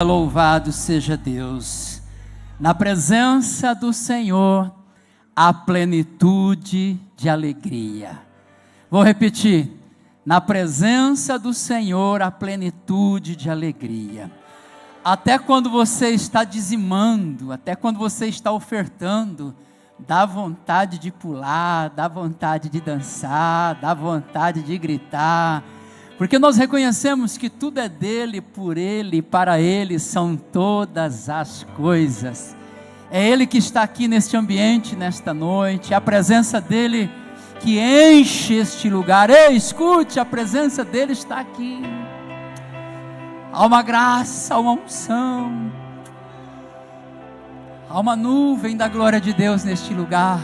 Louvado seja Deus. Na presença do Senhor, há plenitude de alegria. Vou repetir. Na presença do Senhor, há plenitude de alegria. Até quando você está dizimando, até quando você está ofertando, dá vontade de pular, dá vontade de dançar, dá vontade de gritar, porque nós reconhecemos que tudo é dele, por ele, para ele são todas as coisas. É ele que está aqui neste ambiente, nesta noite, a presença dele que enche este lugar. Ei, escute, a presença dele está aqui. Há uma graça, há uma unção, há uma nuvem da glória de Deus neste lugar.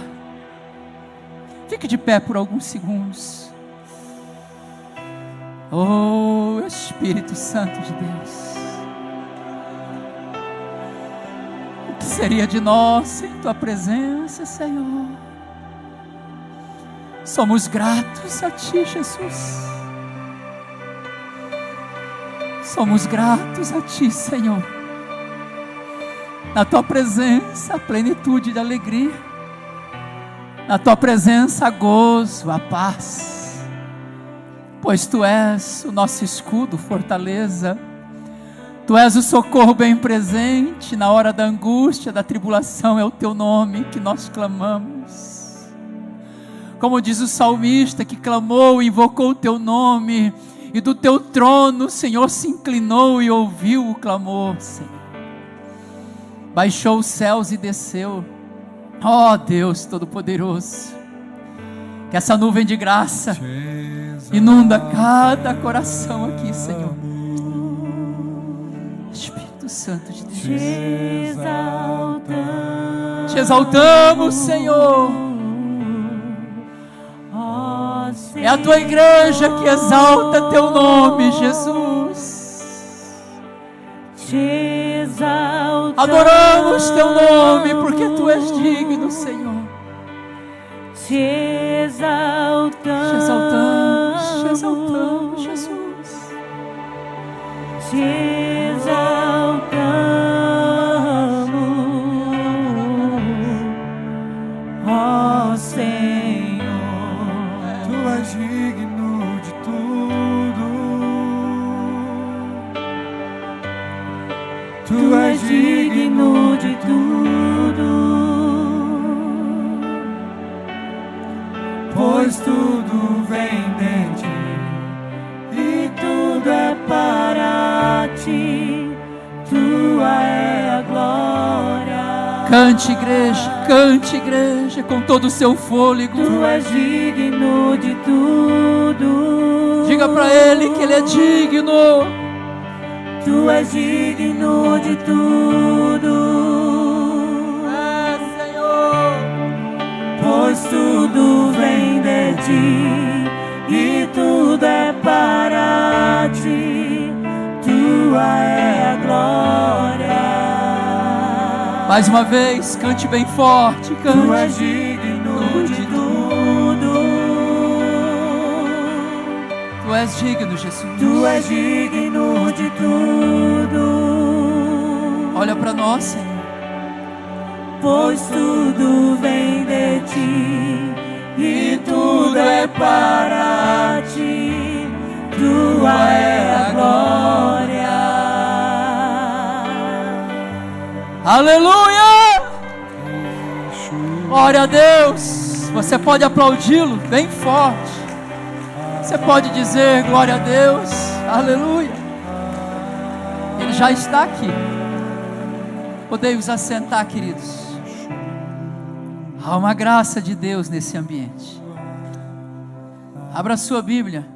Fique de pé por alguns segundos. Oh, Espírito Santo de Deus, o que seria de nós sem tua presença, Senhor? Somos gratos a ti, Jesus. Somos gratos a ti, Senhor. Na tua presença, a plenitude de alegria. Na tua presença, a gozo, a paz. Pois tu és o nosso escudo, fortaleza. Tu és o socorro bem presente na hora da angústia, da tribulação. É o teu nome que nós clamamos. Como diz o salmista que clamou e invocou o teu nome, e do teu trono o Senhor se inclinou e ouviu o clamor, Senhor. Baixou os céus e desceu. Ó Deus Todo-Poderoso, que essa nuvem de graça inunda cada coração aqui, Senhor. Espírito Santo de Deus, te exaltamos, Senhor. É a tua igreja que exalta teu nome, Jesus. Adoramos teu nome, porque tu és digno, Senhor. Te exaltamos, Jesus. Te exaltamos, ó Senhor. Tu és digno de tudo. Tu és digno de tudo. Pois tudo vem de ti e tudo é para ti. Tua é a glória. Cante igreja, com todo o seu fôlego. Tu és digno de tudo. Diga para ele que ele é digno. Tu és digno de tudo. É, Senhor. Pois tudo vem de ti e tudo é para ti. Tua é a glória. Mais uma vez, cante bem forte, cante. Tu és digno de tudo. Tu és digno, Jesus. Tu és digno de tudo. Olha para nós, Senhor. Pois tudo vem de ti e tudo é para ti. Tua é a glória. Aleluia! Glória a Deus. Você pode aplaudi-lo bem forte. Você pode dizer glória a Deus. Aleluia. Ele já está aqui. Podemos assentar, queridos. Há uma graça de Deus nesse ambiente. Abra sua Bíblia.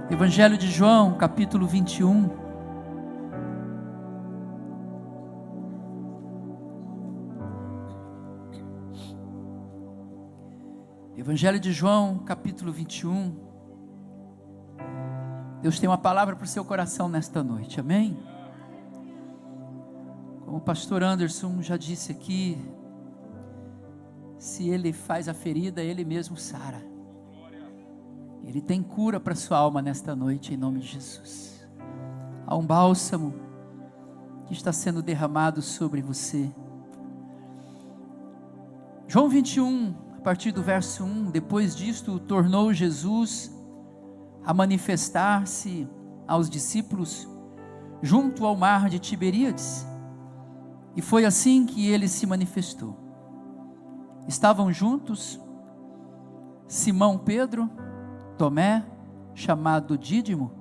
Evangelho de João, capítulo 21. Evangelho de João, capítulo 21. Deus tem uma palavra para o seu coração nesta noite, amém? Como o pastor Anderson já disse aqui, se ele faz a ferida, ele mesmo sara. Ele tem cura para sua alma nesta noite, em nome de Jesus. Há um bálsamo, que está sendo derramado sobre você. João 21, a partir do verso 1, depois disto, tornou Jesus a manifestar-se aos discípulos junto ao mar de Tiberíades, e foi assim que ele se manifestou. Estavam juntos Simão Pedro, Tomé, chamado Dídimo,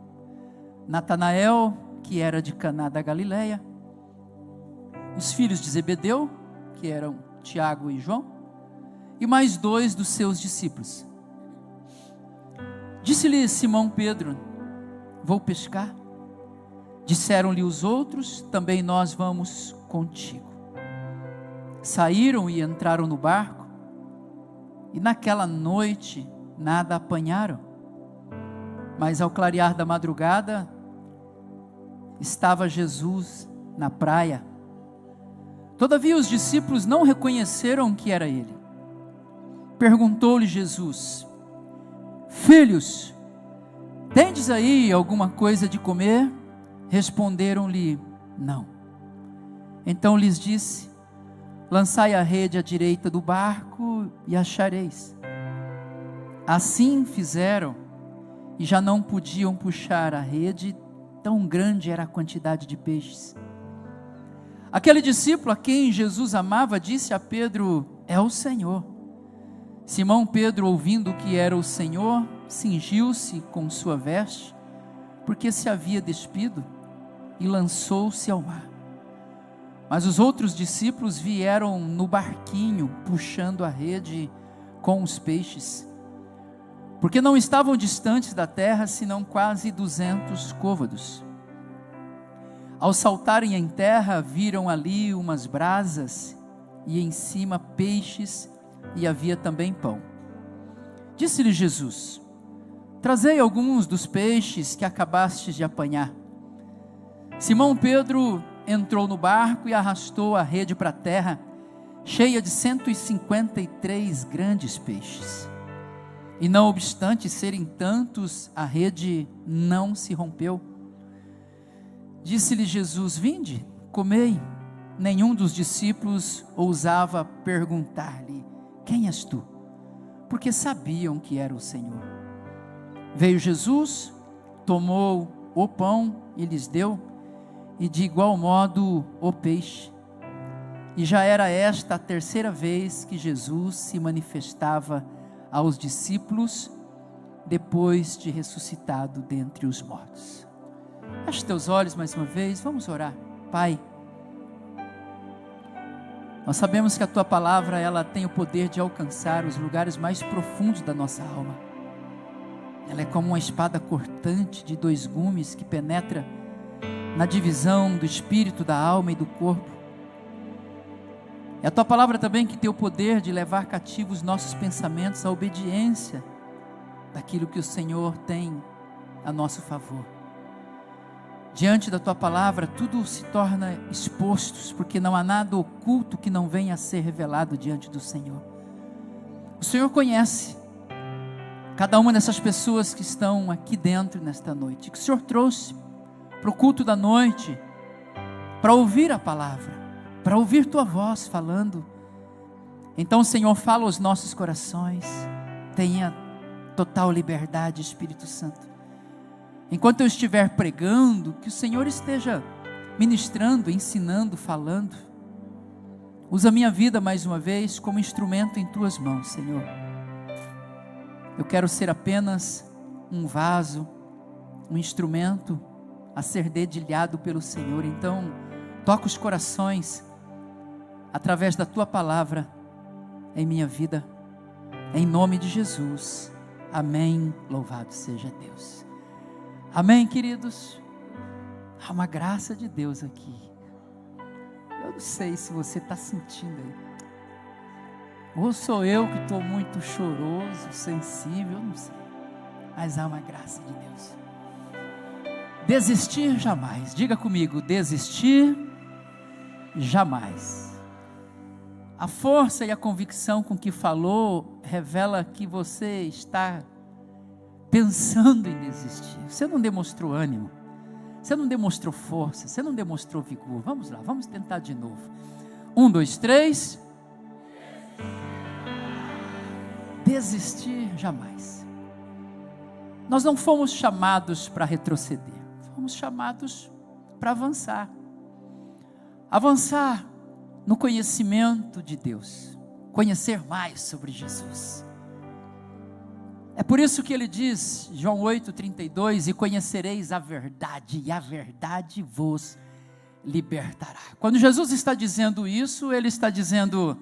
Natanael, que era de Caná da Galileia, os filhos de Zebedeu, que eram Tiago e João, e mais 2 dos seus discípulos. Disse-lhe Simão Pedro: vou pescar. Disseram-lhe os outros: também nós vamos contigo. Saíram e entraram no barco, e naquela noite nada apanharam. Mas ao clarear da madrugada, estava Jesus na praia. Todavia os discípulos não reconheceram que era ele. Perguntou-lhe Jesus: filhos, tendes aí alguma coisa de comer? Responderam-lhe: não. Então lhes disse: lançai a rede à direita do barco e achareis. Assim fizeram, e já não podiam puxar a rede, tão grande era a quantidade de peixes. Aquele discípulo a quem Jesus amava disse a Pedro: é o Senhor. Simão Pedro, ouvindo que era o Senhor, cingiu-se com sua veste, porque se havia despido, e lançou-se ao mar. Mas os outros discípulos vieram no barquinho, puxando a rede com os peixes, porque não estavam distantes da terra, senão quase 200 côvados. Ao saltarem em terra, viram ali umas brasas, e em cima peixes, e havia também pão. Disse-lhe Jesus: trazei alguns dos peixes que acabastes de apanhar. Simão Pedro entrou no barco e arrastou a rede para a terra, cheia de 153 grandes peixes. E não obstante serem tantos, a rede não se rompeu. Disse-lhe Jesus: vinde, comei. Nenhum dos discípulos ousava perguntar-lhe: quem és tu? Porque sabiam que era o Senhor. Veio Jesus, tomou o pão e lhes deu, e de igual modo o peixe. E já era esta a 3ª vez que Jesus se manifestava aos discípulos, depois de ressuscitado dentre os mortos. Feche teus olhos mais uma vez, vamos orar. Pai, nós sabemos que a Tua palavra, ela tem o poder de alcançar os lugares mais profundos da nossa alma. Ela é como uma espada cortante de 2 gumes que penetra na divisão do espírito, da alma e do corpo. É a Tua palavra também que tem o poder de levar cativos nossos pensamentos à obediência daquilo que o Senhor tem a nosso favor. Diante da Tua palavra, tudo se torna exposto, porque não há nada oculto que não venha a ser revelado diante do Senhor. O Senhor conhece cada uma dessas pessoas que estão aqui dentro nesta noite, que o Senhor trouxe para o culto da noite, para ouvir a palavra, para ouvir Tua voz falando. Então, Senhor, fala aos nossos corações, tenha total liberdade, Espírito Santo. Enquanto eu estiver pregando, que o Senhor esteja ministrando, ensinando, falando. Usa a minha vida mais uma vez como instrumento em Tuas mãos, Senhor. Eu quero ser apenas um vaso, um instrumento a ser dedilhado pelo Senhor. Então, toca os corações através da Tua palavra em minha vida, em nome de Jesus. Amém. Louvado seja Deus. Amém, queridos. Há uma graça de Deus aqui. Eu não sei se você está sentindo aí, ou sou eu que estou muito choroso, sensível, eu não sei, mas há uma graça de Deus. Desistir jamais. Diga comigo: desistir jamais. A força e a convicção com que falou revela que você está pensando em desistir. Você não demonstrou ânimo, Você não demonstrou força, você não demonstrou vigor. Vamos lá, vamos tentar de novo. 1, 2, 3. Desistir jamais. Nós não fomos chamados para retroceder, fomos chamados para avançar. Avançar no conhecimento de Deus, conhecer mais sobre Jesus. É por isso que ele diz, João 8,32, e conhecereis a verdade, e a verdade vos libertará. Quando Jesus está dizendo isso, ele está dizendo,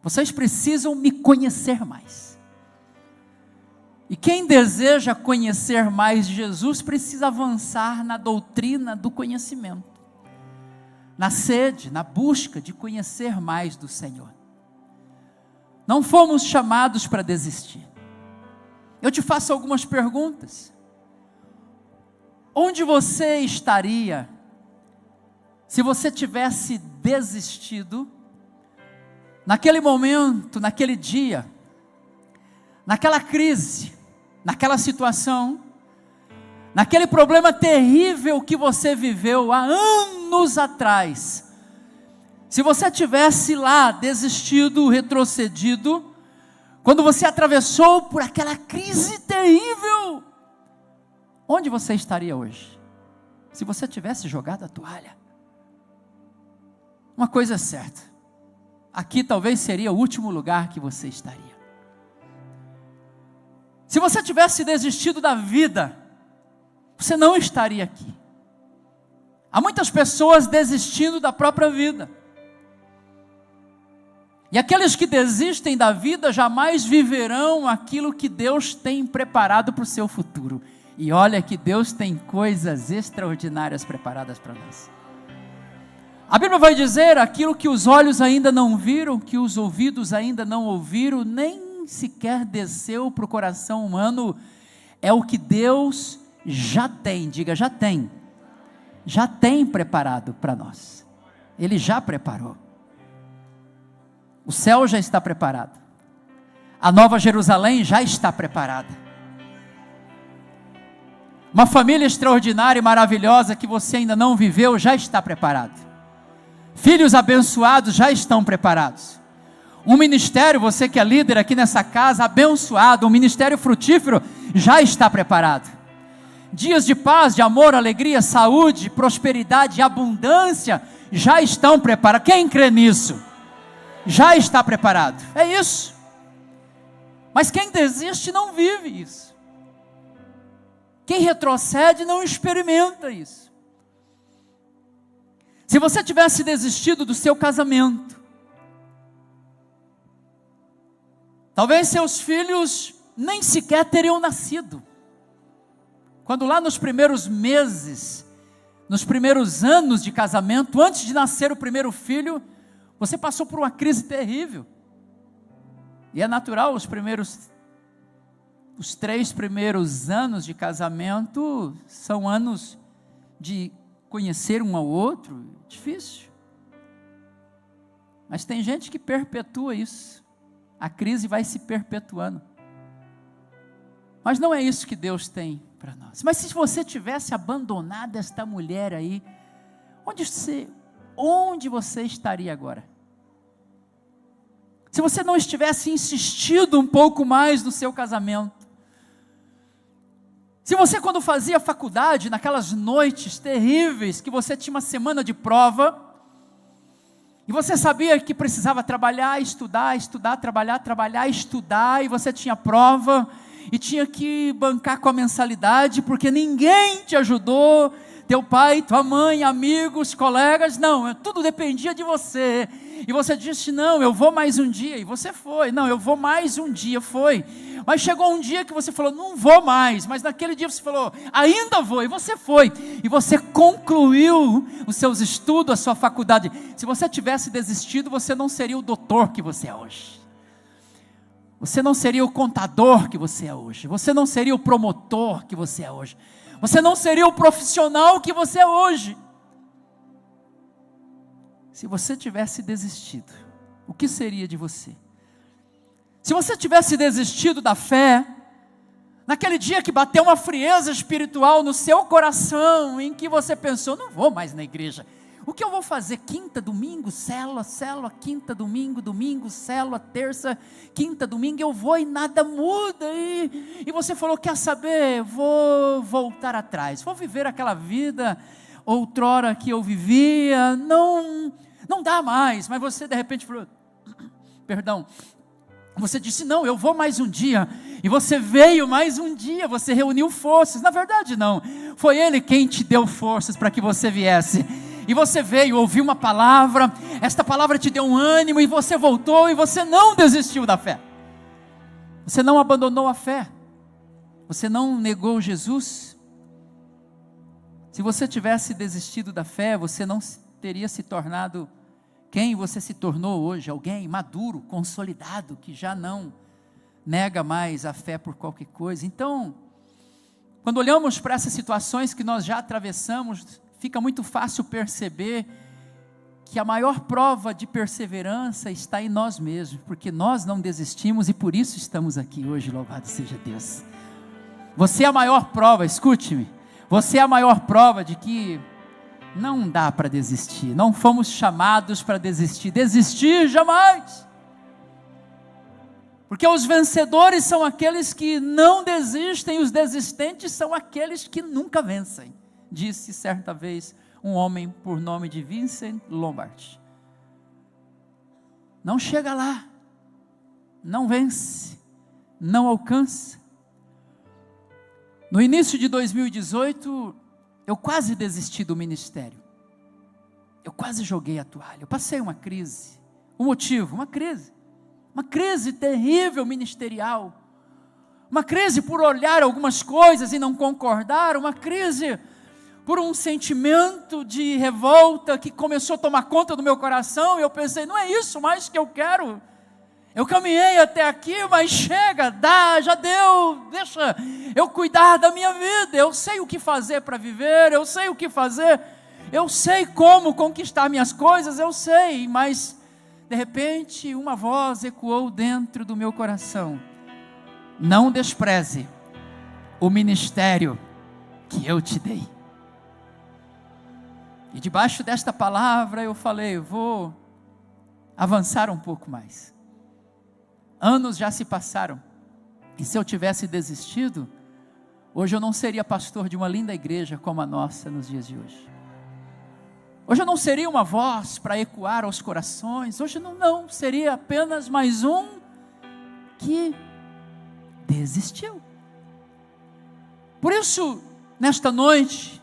vocês precisam me conhecer mais. E quem deseja conhecer mais Jesus, precisa avançar na doutrina do conhecimento, na sede, na busca de conhecer mais do Senhor. Não fomos chamados para desistir. Eu te faço algumas perguntas. Onde você estaria se você tivesse desistido naquele momento, naquele dia, naquela crise, naquela situação, naquele problema terrível que você viveu há anos atrás? Se você tivesse lá desistido, retrocedido, quando você atravessou por aquela crise terrível, onde você estaria hoje? Se você tivesse jogado a toalha? Uma coisa é certa, aqui talvez seria o último lugar que você estaria. Se você tivesse desistido da vida, você não estaria aqui. Há muitas pessoas desistindo da própria vida. E aqueles que desistem da vida jamais viverão aquilo que Deus tem preparado para o seu futuro. E olha que Deus tem coisas extraordinárias preparadas para nós. A Bíblia vai dizer aquilo que os olhos ainda não viram, que os ouvidos ainda não ouviram, nem sequer desceu para o coração humano, é o que Deus já tem, diga já tem preparado para nós. Ele já preparou. O céu já está preparado. A Nova Jerusalém já está preparada. Uma família extraordinária e maravilhosa que você ainda não viveu já está preparado. Filhos abençoados já estão preparados. Um ministério, você que é líder aqui nessa casa, abençoado, um ministério frutífero já está preparado. Dias de paz, de amor, alegria, saúde, prosperidade e abundância já estão preparados. Quem crê nisso? Já está preparado, é isso. Mas quem desiste não vive isso. Quem retrocede não experimenta isso. Se você tivesse desistido do seu casamento, talvez seus filhos nem sequer teriam nascido. Quando lá nos primeiros meses, nos primeiros anos de casamento, antes de nascer o primeiro filho, você passou por uma crise terrível. E é natural, os 3 primeiros anos de casamento são anos de conhecer um ao outro, difícil. Mas tem gente que perpetua isso. A crise vai se perpetuando. Mas não é isso que Deus tem para nós. Mas se você tivesse abandonado esta mulher aí, onde você estaria agora? Se você não estivesse insistido um pouco mais no seu casamento, se você quando fazia faculdade, naquelas noites terríveis, que você tinha uma semana de prova, e você sabia que precisava trabalhar, estudar, trabalhar, estudar, e você tinha prova, e tinha que bancar com a mensalidade, porque ninguém te ajudou, teu pai, tua mãe, amigos, colegas, não, tudo dependia de você, e você disse, não, eu vou mais um dia, e você foi, não, eu vou mais um dia, foi, mas chegou um dia que você falou, não vou mais, mas naquele dia você falou, ainda vou, e você foi, e você concluiu os seus estudos, a sua faculdade. Se você tivesse desistido, você não seria o doutor que você é hoje, você não seria o contador que você é hoje, você não seria o promotor que você é hoje, você não seria o profissional que você é hoje. Se você tivesse desistido, o que seria de você? Se você tivesse desistido da fé, Naquele dia que bateu uma frieza espiritual no seu coração, em que você pensou, não vou mais na igreja. O que eu vou fazer? Quinta, domingo, célula, quinta, domingo, célula, terça, quinta, domingo, eu vou e nada muda. E você falou, quer saber? Vou voltar atrás, vou viver aquela vida outrora que eu vivia, não dá mais. Mas você de repente falou, perdão, você disse, não, eu vou mais um dia. E você veio mais um dia, você reuniu forças. Na verdade não, foi Ele quem te deu forças para que você viesse. E você veio, ouviu uma palavra, esta palavra te deu um ânimo, e você voltou, e você não desistiu da fé. Você não abandonou a fé. Você não negou Jesus. Se você tivesse desistido da fé, você não teria se tornado quem você se tornou hoje, alguém maduro, consolidado, que já não nega mais a fé por qualquer coisa. Então, quando olhamos para essas situações que nós já atravessamos, fica muito fácil perceber que a maior prova de perseverança está em nós mesmos, porque nós não desistimos e por isso estamos aqui hoje, louvado seja Deus. Você é a maior prova, escute-me, você é a maior prova de que não dá para desistir, não fomos chamados para desistir, desistir jamais, porque os vencedores são aqueles que não desistem, os desistentes são aqueles que nunca vencem, disse certa vez um homem por nome de Vincent Lombard. Não chega lá, não vence, não alcança. No início de 2018, eu quase desisti do ministério. Eu quase joguei a toalha. Eu passei uma crise. O motivo? Uma crise terrível ministerial. Uma crise por olhar algumas coisas e não concordar. Uma crise por um sentimento de revolta que começou a tomar conta do meu coração. E eu pensei, não é isso mais que eu quero. Eu caminhei até aqui, mas chega, já deu, deixa eu cuidar da minha vida. Eu sei o que fazer para viver, eu sei o que fazer, eu sei como conquistar minhas coisas, eu sei. Mas, de repente, uma voz ecoou dentro do meu coração. Não despreze o ministério que eu te dei. E debaixo desta palavra eu falei, vou avançar um pouco mais. Anos já se passaram, e se eu tivesse desistido, hoje eu não seria pastor de uma linda igreja como a nossa nos dias de hoje. Hoje eu não seria uma voz para ecoar aos corações, hoje não, seria apenas mais um que desistiu. Por isso, nesta noite,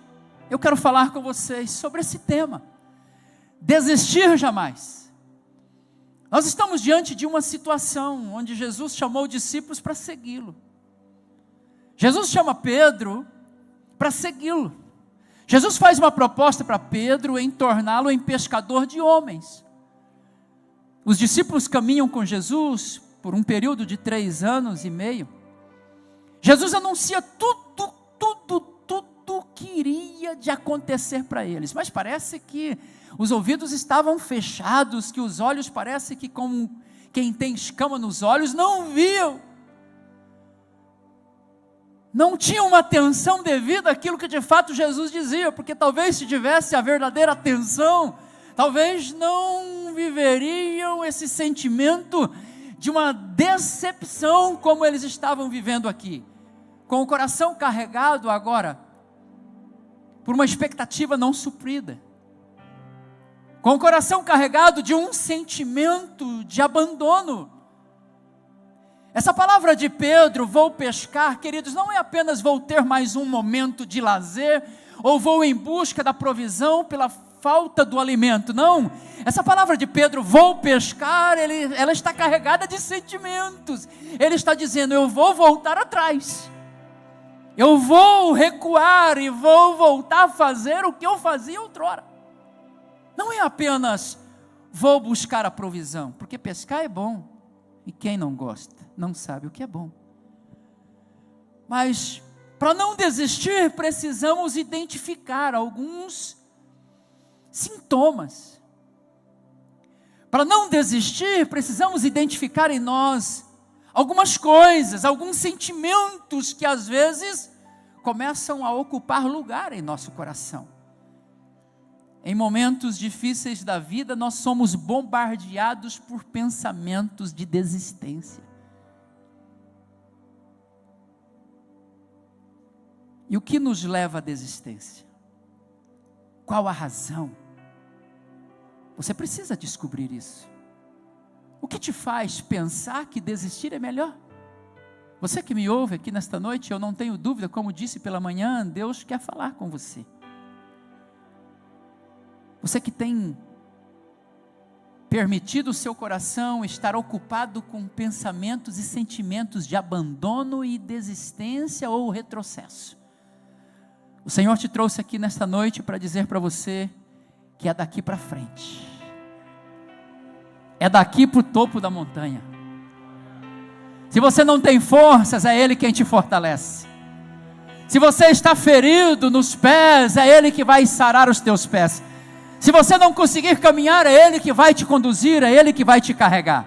eu quero falar com vocês sobre esse tema, desistir jamais. Nós estamos diante de uma situação onde Jesus chamou discípulos para segui-lo. Jesus chama Pedro para segui-lo. Jesus faz uma proposta para Pedro em torná-lo em pescador de homens. Os discípulos caminham com Jesus por um período de 3 anos e meio. Jesus anuncia tudo que iria de acontecer para eles, mas parece que os ouvidos estavam fechados, que os olhos parece que como quem tem escama nos olhos, não viam, não tinham uma atenção devida àquilo que de fato Jesus dizia, porque talvez se tivesse a verdadeira atenção, talvez não viveriam esse sentimento de uma decepção como eles estavam vivendo aqui, com o coração carregado agora por uma expectativa não suprida, com o coração carregado de um sentimento de abandono. Essa palavra de Pedro, vou pescar, queridos, não é apenas vou ter mais um momento de lazer, ou vou em busca da provisão pela falta do alimento, não. Essa palavra de Pedro, vou pescar, ela está carregada de sentimentos. Ele está dizendo, eu vou voltar atrás, eu vou recuar e vou voltar a fazer o que eu fazia outrora. Não é apenas vou buscar a provisão, porque pescar é bom, e quem não gosta, não sabe o que é bom. Mas, para não desistir, precisamos identificar alguns sintomas. Para não desistir, precisamos identificar em nós algumas coisas, alguns sentimentos que às vezes começam a ocupar lugar em nosso coração. Em momentos difíceis da vida, nós somos bombardeados por pensamentos de desistência. E o que nos leva à desistência? Qual a razão? Você precisa descobrir isso. O que te faz pensar que desistir é melhor? Você que me ouve aqui nesta noite, eu não tenho dúvida, como disse pela manhã, Deus quer falar com você. Você que tem permitido o seu coração estar ocupado com pensamentos e sentimentos de abandono e desistência ou retrocesso. O Senhor te trouxe aqui nesta noite para dizer para você que é daqui para frente. É daqui para o topo da montanha. Se você não tem forças, é Ele quem te fortalece. Se você está ferido nos pés, é Ele que vai sarar os teus pés. Se você não conseguir caminhar, é Ele que vai te conduzir, é Ele que vai te carregar.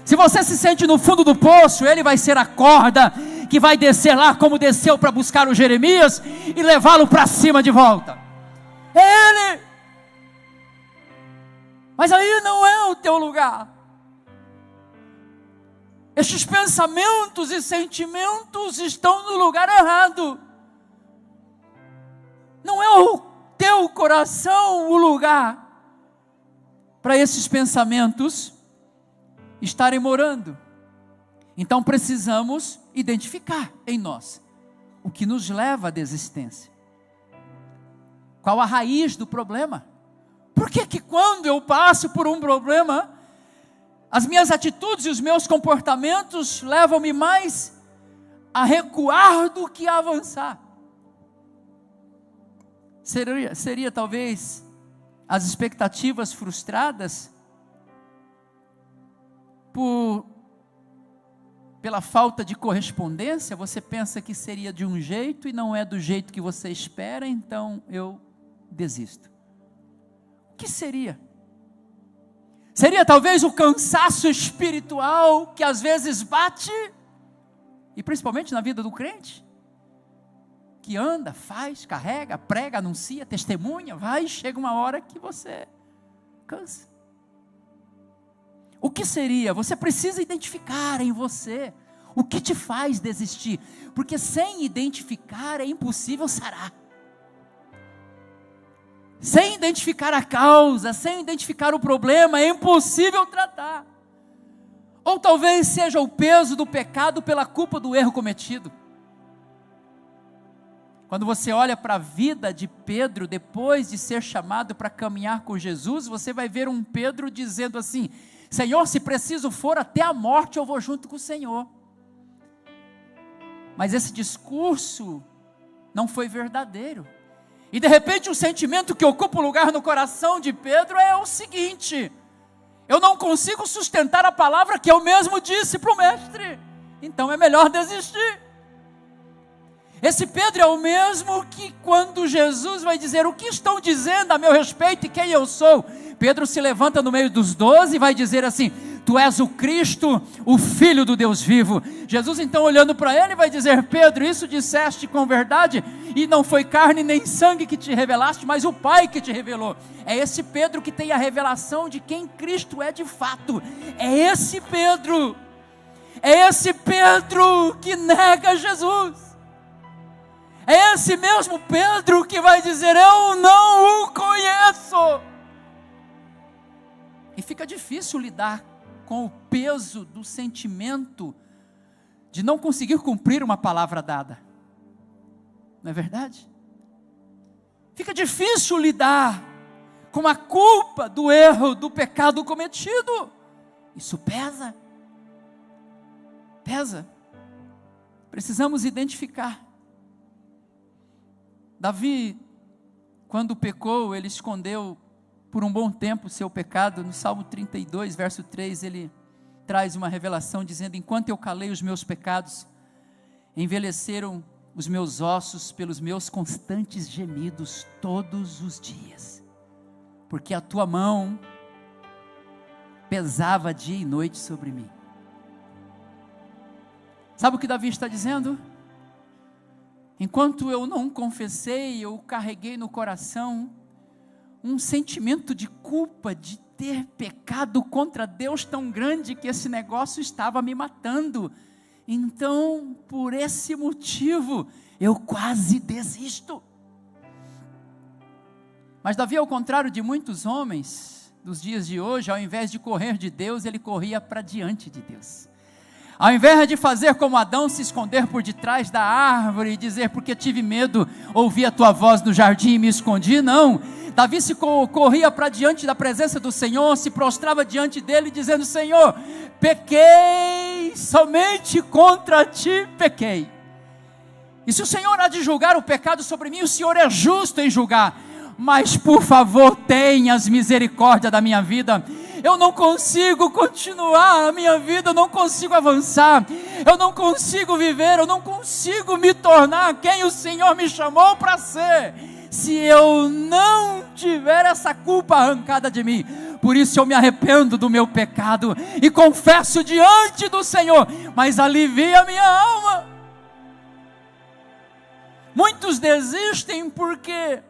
Se você se sente no fundo do poço, Ele vai ser a corda que vai descer lá como desceu para buscar o Jeremias e levá-lo para cima de volta. É Ele. Mas aí não é o teu lugar. Estes pensamentos e sentimentos estão no lugar errado. Não é o teu coração o lugar para esses pensamentos estarem morando. Então precisamos identificar em nós o que nos leva à desistência. Qual a raiz do problema? Por que quando eu passo por um problema, as minhas atitudes e os meus comportamentos levam-me mais a recuar do que a avançar? Seria talvez as expectativas frustradas pela falta de correspondência? Você pensa que seria de um jeito e não é do jeito que você espera, então eu desisto. O que seria? Seria talvez o cansaço espiritual que às vezes bate, e principalmente na vida do crente, que anda, faz, carrega, prega, anuncia, testemunha, vai, chega uma hora que você cansa. O que seria? Você precisa identificar em você o que te faz desistir, porque sem identificar é impossível sarar. Sem identificar a causa, sem identificar o problema, é impossível tratar. Ou talvez seja o peso do pecado pela culpa do erro cometido. Quando você olha para a vida de Pedro, depois de ser chamado para caminhar com Jesus, você vai ver um Pedro dizendo assim: Senhor, se preciso for até a morte, eu vou junto com o Senhor. Mas esse discurso não foi verdadeiro. E de repente o sentimento que ocupa o lugar no coração de Pedro é o seguinte: eu não consigo sustentar a palavra que eu mesmo disse para o mestre, então é melhor desistir. Esse Pedro é o mesmo que quando Jesus vai dizer: o que estão dizendo a meu respeito e quem eu sou? Pedro se levanta no meio dos 12 e vai dizer assim: tu és o Cristo, o Filho do Deus vivo. Jesus então, olhando para ele, vai dizer: Pedro, isso disseste com verdade, e não foi carne nem sangue que te revelaste, mas o Pai que te revelou. É esse Pedro que tem a revelação de quem Cristo é de fato. É esse Pedro que nega Jesus. É esse mesmo Pedro que vai dizer: eu não o conheço. E fica difícil lidar com o peso do sentimento de não conseguir cumprir uma palavra dada. Não é verdade? Fica difícil lidar com a culpa do erro, do pecado cometido. Isso pesa. Pesa. Precisamos identificar. Davi, quando pecou, ele escondeu por um bom tempo o seu pecado. No Salmo 32, verso 3, ele traz uma revelação dizendo: enquanto eu calei os meus pecados, envelheceram os meus ossos pelos meus constantes gemidos todos os dias, porque a tua mão pesava dia e noite sobre mim. Sabe o que Davi está dizendo? Enquanto eu não confessei, eu carreguei no coração um sentimento de culpa, de ter pecado contra Deus tão grande que esse negócio estava me matando. Então, por esse motivo, eu quase desisto. Mas Davi, ao contrário de muitos homens dos dias de hoje, ao invés de correr de Deus, ele corria para diante de Deus. Ao invés de fazer como Adão, se esconder por detrás da árvore e dizer, porque tive medo, ouvi a tua voz no jardim e me escondi, não. Davi corria para diante da presença do Senhor, se prostrava diante dele, dizendo, Senhor, pequei, somente contra ti pequei. E se o Senhor há de julgar o pecado sobre mim, o Senhor é justo em julgar, mas por favor, tenhas misericórdia da minha vida. Eu não consigo continuar a minha vida, eu não consigo avançar, eu não consigo viver, eu não consigo me tornar quem o Senhor me chamou para ser, se eu não tiver essa culpa arrancada de mim. Por isso eu me arrependo do meu pecado e confesso diante do Senhor, mas alivia a minha alma. Muitos desistem porque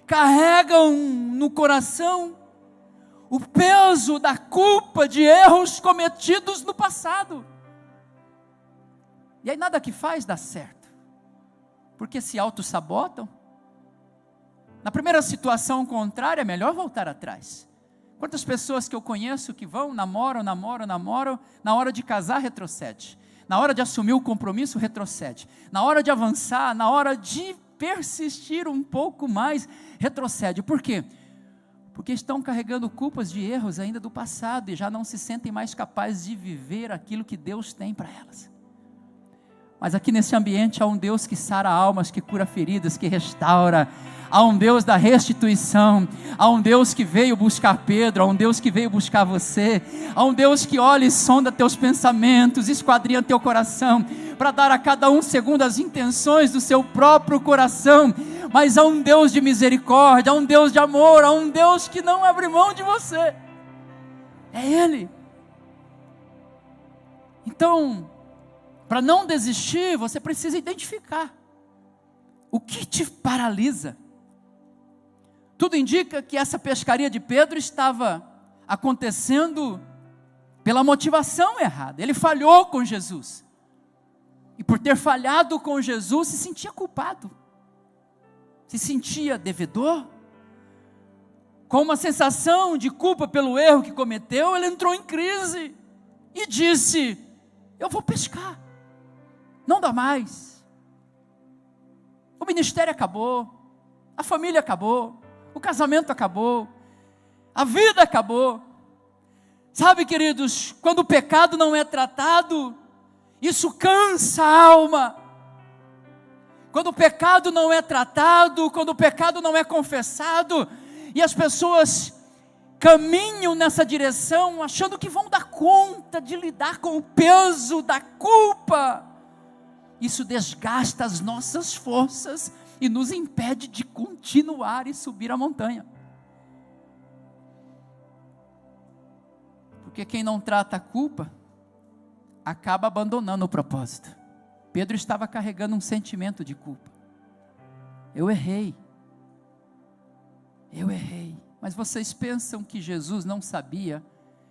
carregam no coração o peso da culpa de erros cometidos no passado. E aí nada que faz dá certo, porque se auto-sabotam. Na primeira situação contrária, é melhor voltar atrás. Quantas pessoas que eu conheço que vão, namoram, na hora de casar retrocede, na hora de assumir o compromisso retrocede, na hora de avançar, na hora de persistir um pouco mais, retrocede. Por quê? Porque estão carregando culpas de erros ainda do passado e já não se sentem mais capazes de viver aquilo que Deus tem para elas. Mas aqui nesse ambiente há um Deus que sara almas, que cura feridas, que restaura. Há um Deus da restituição, há um Deus que veio buscar Pedro, há um Deus que veio buscar você, há um Deus que olha e sonda teus pensamentos, esquadrinha teu coração, para dar a cada um segundo as intenções do seu próprio coração. Mas há um Deus de misericórdia, há um Deus de amor, há um Deus que não abre mão de você, é Ele. Então, para não desistir, você precisa identificar o que te paralisa. Tudo indica que essa pescaria de Pedro estava acontecendo pela motivação errada. Ele falhou com Jesus, e por ter falhado com Jesus, se sentia culpado, se sentia devedor, com uma sensação de culpa pelo erro que cometeu. Ele entrou em crise e disse, eu vou pescar, não dá mais, o ministério acabou, a família acabou, o casamento acabou, a vida acabou. Sabe, queridos, quando o pecado não é tratado, isso cansa a alma. Quando o pecado não é tratado, quando o pecado não é confessado, e as pessoas caminham nessa direção, achando que vão dar conta de lidar com o peso da culpa, isso desgasta as nossas forças e nos impede de continuar e subir a montanha. Porque quem não trata a culpa, acaba abandonando o propósito. Pedro estava carregando um sentimento de culpa. Eu errei. Mas vocês pensam que Jesus não sabia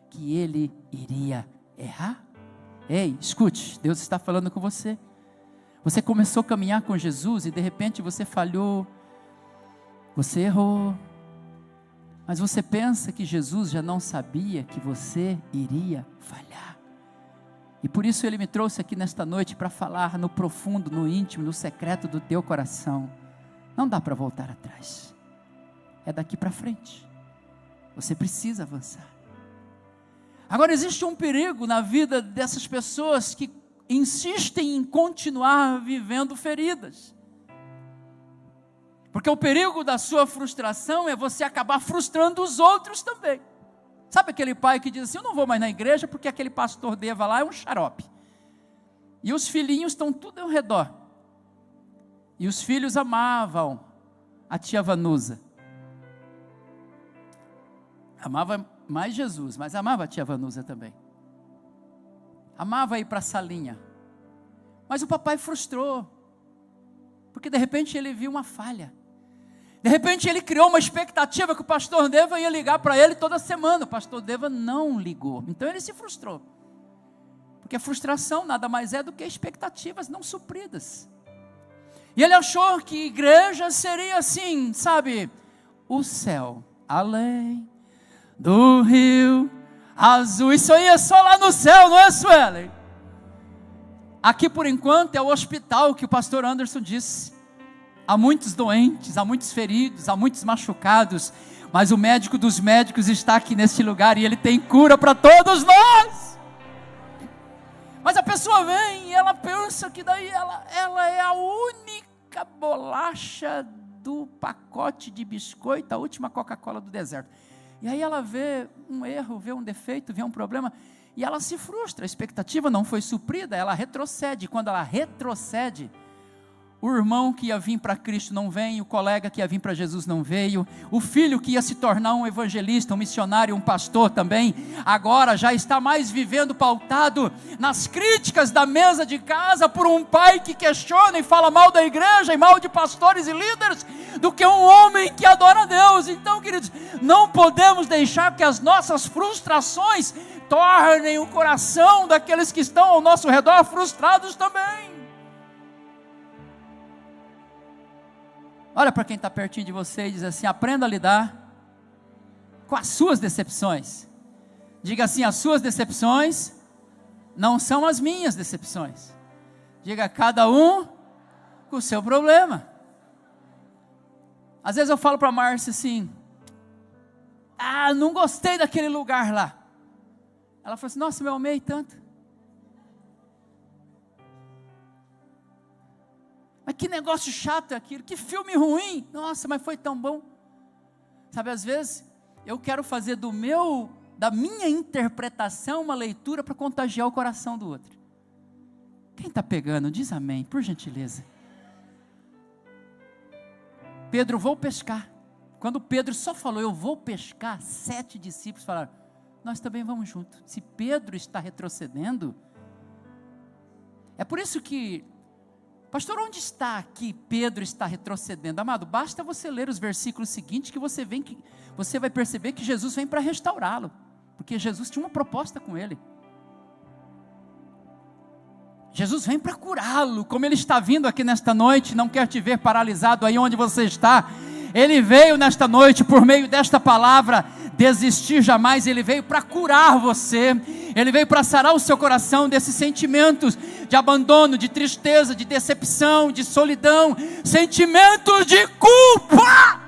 que ele iria errar? Ei, escute, Deus está falando com você. Você começou a caminhar com Jesus e de repente você falhou, você errou. Mas você pensa que Jesus já não sabia que você iria falhar? E por isso Ele me trouxe aqui nesta noite para falar no profundo, no íntimo, no secreto do teu coração. Não dá para voltar atrás, é daqui para frente, você precisa avançar. Agora existe um perigo na vida dessas pessoas que insistem em continuar vivendo feridas, porque o perigo da sua frustração é você acabar frustrando os outros também. Sabe aquele pai que diz assim, eu não vou mais na igreja porque aquele pastor Deva lá é um xarope, e os filhinhos estão tudo ao redor, e os filhos amavam a tia Vanusa, amava mais Jesus, mas amava a tia Vanusa também, amava ir para a salinha, Mas o papai frustrou, porque de repente ele viu uma falha. De repente ele criou uma expectativa que o pastor Deva ia ligar para ele toda semana. O pastor Deva não ligou, então ele se frustrou. Porque a frustração nada mais é do que expectativas não supridas. E ele achou que igreja seria assim, sabe? O céu, além do rio azul. Isso aí é só lá no céu, não é, Suelen? Aqui por enquanto é o hospital que o pastor Anderson disse. Há muitos doentes, há muitos feridos, há muitos machucados. Mas o médico dos médicos está aqui neste lugar e ele tem cura para todos nós. Mas a pessoa vem e ela pensa que daí ela é a única bolacha do pacote de biscoito, a última Coca-Cola do deserto. E aí ela vê um erro, vê um defeito, vê um problema, e ela se frustra, a expectativa não foi suprida, ela retrocede. Quando ela retrocede, o irmão que ia vir para Cristo não vem, o colega que ia vir para Jesus não veio, o filho que ia se tornar um evangelista, um missionário, um pastor também, agora já está mais vivendo pautado nas críticas da mesa de casa por um pai que questiona e fala mal da igreja e mal de pastores e líderes, do que um homem que adora a Deus. Então, queridos, não podemos deixar que as nossas frustrações tornem o coração daqueles que estão ao nosso redor frustrados também. Olha para quem está pertinho de você e diz assim: aprenda a lidar com as suas decepções. Diga assim: as suas decepções não são as minhas decepções. Diga: cada um com o seu problema. Às vezes eu falo para a Márcia assim: não gostei daquele lugar lá. Ela fala assim: nossa, eu amei tanto. Mas que negócio chato é aquilo, que filme ruim, nossa, mas foi tão bom. Sabe, às vezes, eu quero fazer da minha interpretação uma leitura para contagiar o coração do outro. Quem está pegando, diz amém, por gentileza. Pedro, vou pescar. Quando Pedro só falou, eu vou pescar, 7 discípulos falaram, nós também vamos junto. Se Pedro está retrocedendo, é por isso que, pastor, onde está que Pedro está retrocedendo? Amado, basta você ler os versículos seguintes que você vai perceber que Jesus vem para restaurá-lo, porque Jesus tinha uma proposta com ele. Jesus vem para curá-lo, como ele está vindo aqui nesta noite, não quer te ver paralisado aí onde você está. Ele veio nesta noite por meio desta palavra, desistir jamais. Ele veio para curar você, ele veio para sarar o seu coração desses sentimentos de abandono, de tristeza, de decepção, de solidão, sentimentos de culpa.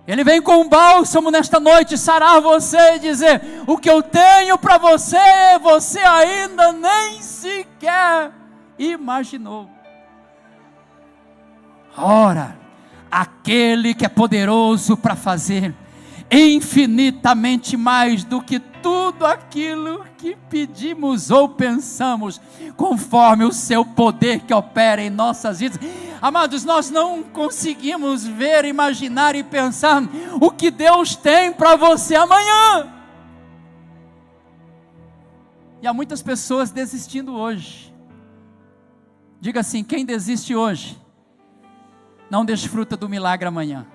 Ele vem com um bálsamo nesta noite sarar você e dizer: o que eu tenho para você, você ainda nem sequer imaginou. Ora, aquele que é poderoso para fazer infinitamente mais do que tudo aquilo que pedimos ou pensamos, conforme o seu poder que opera em nossas vidas. Amados, nós não conseguimos ver, imaginar e pensar o que Deus tem para você amanhã. E há muitas pessoas desistindo hoje. Diga assim: quem desiste hoje não desfruta do milagre amanhã.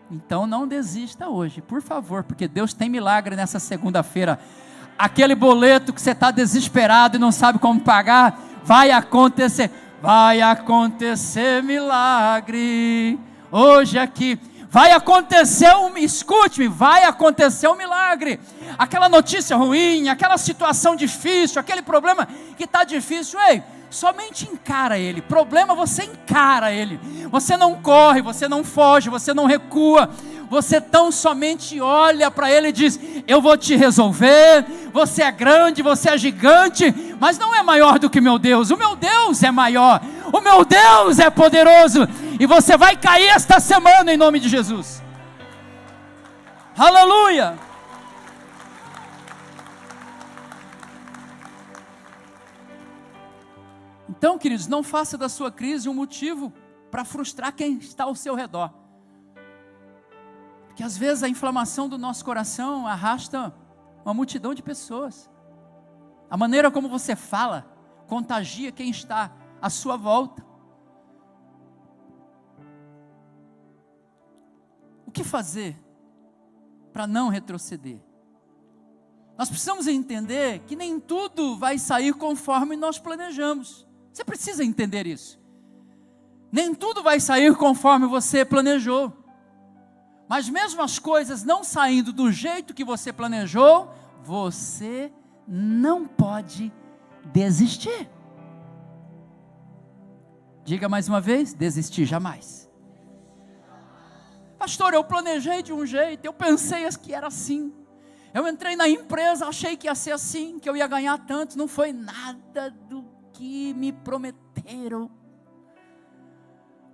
Então não desista hoje, por favor, porque Deus tem milagre nessa segunda-feira. Aquele boleto que você está desesperado e não sabe como pagar, vai acontecer milagre hoje aqui. Vai acontecer escute-me, vai acontecer um milagre. Aquela notícia ruim, aquela situação difícil, aquele problema que está difícil, somente encara ele. Problema, você encara ele. Você não corre, você não foge, você não recua. Você tão somente olha para ele e diz: eu vou te resolver. Você é grande, você é gigante, mas não é maior do que meu Deus. O meu Deus é maior, o meu Deus é poderoso. E você vai cair esta semana em nome de Jesus. Aleluia. Então, queridos, não faça da sua crise um motivo para frustrar quem está ao seu redor. Porque às vezes a inflamação do nosso coração arrasta uma multidão de pessoas. A maneira como você fala contagia quem está à sua volta. O que fazer para não retroceder? Nós precisamos entender que nem tudo vai sair conforme nós planejamos. Você precisa entender isso. Nem tudo vai sair conforme você planejou. Mas mesmo as coisas não saindo do jeito que você planejou, você não pode desistir. Diga mais uma vez: desistir jamais. Pastor, eu planejei de um jeito, eu pensei que era assim. Eu entrei na empresa, achei que ia ser assim, que eu ia ganhar tanto, não foi nada do que me prometeram.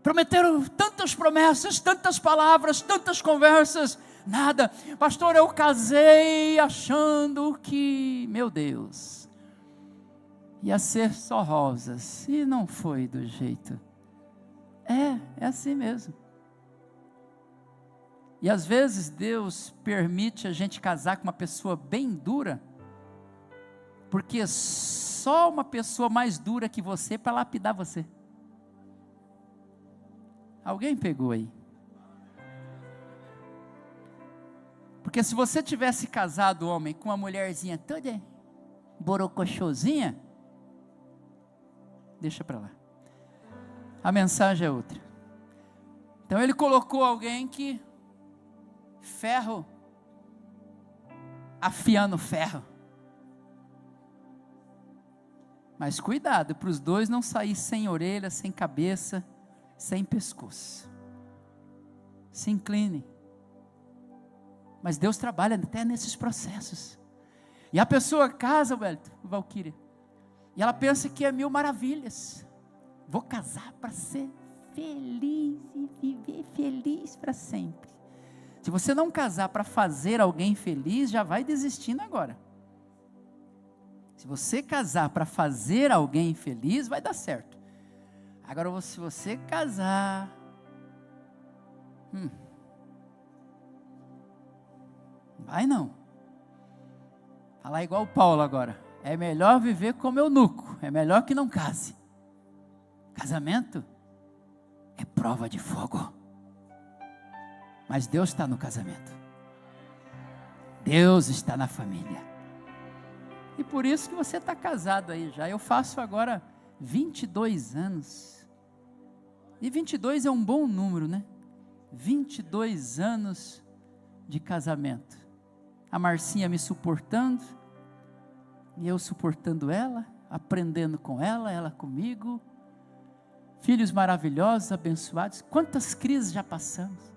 Prometeram tantas promessas, tantas palavras, tantas conversas, nada. Pastor, eu casei achando que, meu Deus, ia ser só rosas, e não foi do jeito. É assim mesmo. E às vezes Deus permite a gente casar com uma pessoa bem dura, porque só uma pessoa mais dura que você para lapidar você. Alguém pegou aí? Porque se você tivesse casado, homem, com uma mulherzinha toda borocochosinha, deixa para lá. A mensagem é outra. Então ele colocou alguém que ferro afiando ferro. Mas cuidado para os dois não sair sem orelha, sem cabeça, sem pescoço. Se incline. Mas Deus trabalha até nesses processos. E a pessoa casa, Valquíria, e ela pensa que é 1000 maravilhas. Vou casar para ser feliz e viver feliz para sempre. Se você não casar para fazer alguém feliz, já vai desistindo agora. Se você casar para fazer alguém feliz, vai dar certo. Agora, se você casar, vai não. Falar igual o Paulo agora. É melhor viver como eunuco. É melhor que não case. Casamento é prova de fogo. Mas Deus está no casamento. Deus está na família. E por isso que você está casado aí já. Eu faço agora 22 anos. E 22 é um bom número, né? 22 anos de casamento. A Marcinha me suportando. E eu suportando ela. Aprendendo com ela, ela comigo. Filhos maravilhosos, abençoados. Quantas crises já passamos.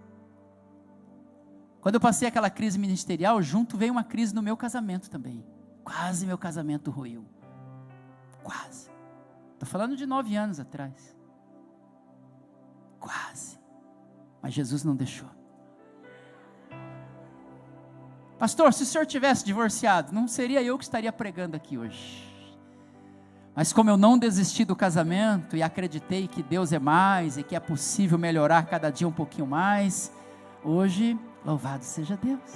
Quando eu passei aquela crise ministerial, junto veio uma crise no meu casamento também. Quase meu casamento ruiu. Quase. Estou falando de 9 anos atrás. Quase. Mas Jesus não deixou. Pastor, se o senhor tivesse divorciado, não seria eu que estaria pregando aqui hoje. Mas como eu não desisti do casamento e acreditei que Deus é mais e que é possível melhorar cada dia um pouquinho mais, hoje, louvado seja Deus.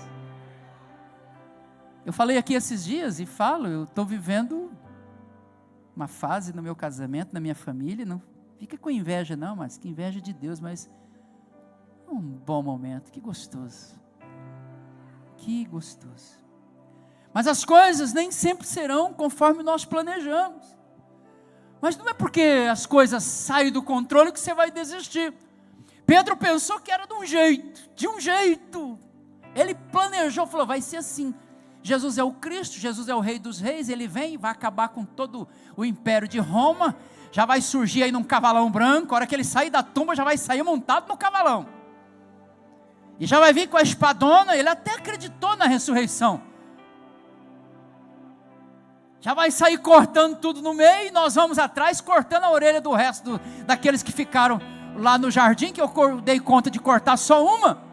Eu falei aqui esses dias e falo, eu estou vivendo uma fase no meu casamento, na minha família, não fica com inveja não, mas que inveja de Deus, mas um bom momento, que gostoso, que gostoso. Mas as coisas nem sempre serão conforme nós planejamos, mas não é porque as coisas saem do controle que você vai desistir. Pedro pensou que era de um jeito, ele planejou, falou, vai ser assim. Jesus é o Cristo, Jesus é o Rei dos Reis, ele vem e vai acabar com todo o império de Roma, já vai surgir aí num cavalão branco, a hora que ele sair da tumba, já vai sair montado no cavalão, e já vai vir com a espadona, ele até acreditou na ressurreição, já vai sair cortando tudo no meio, e nós vamos atrás, cortando a orelha do resto daqueles que ficaram lá no jardim, que eu dei conta de cortar só uma,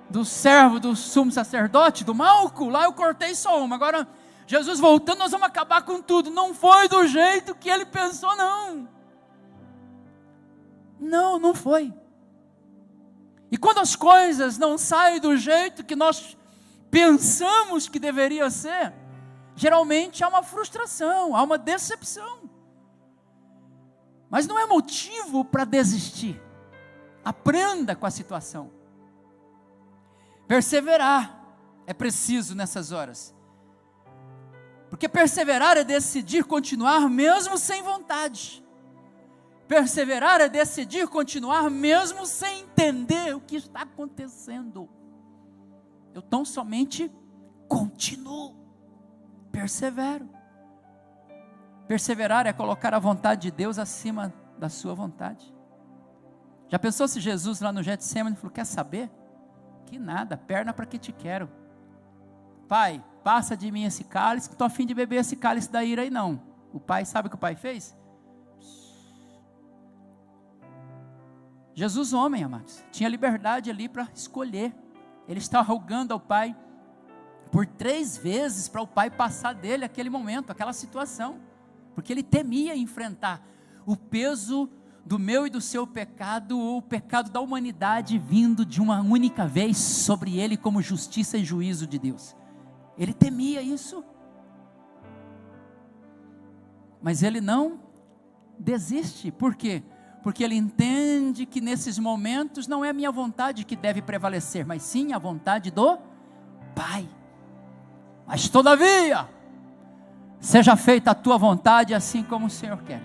do servo, do sumo sacerdote, do Malco, lá eu cortei só uma. Agora, Jesus voltando, nós vamos acabar com tudo. Não foi do jeito que ele pensou, não. Não foi. E quando as coisas não saem do jeito que nós pensamos que deveria ser, geralmente há uma frustração, há uma decepção. Mas não é motivo para desistir. Aprenda com a situação. Perseverar é preciso nessas horas. Porque perseverar é decidir continuar mesmo sem vontade. Perseverar é decidir continuar mesmo sem entender o que está acontecendo. Eu tão somente continuo, persevero. Perseverar é colocar a vontade de Deus acima da sua vontade. Já pensou se Jesus lá no Getsemane falou, quer saber? Que nada, perna para que te quero. Pai, passa de mim esse cálice, que estou a fim de beber esse cálice da ira aí não. O pai, sabe o que o pai fez? Jesus homem, amados, tinha liberdade ali para escolher. Ele estava rogando ao pai por 3 vezes para o pai passar dele aquele momento, aquela situação, porque ele temia enfrentar o peso do meu e do seu pecado, ou o pecado da humanidade vindo de uma única vez sobre ele como justiça e juízo de Deus. Ele temia isso, mas ele não desiste. Por quê? Porque ele entende que nesses momentos não é a minha vontade que deve prevalecer, mas sim a vontade do Pai. Mas todavia, seja feita a tua vontade assim como o Senhor quer.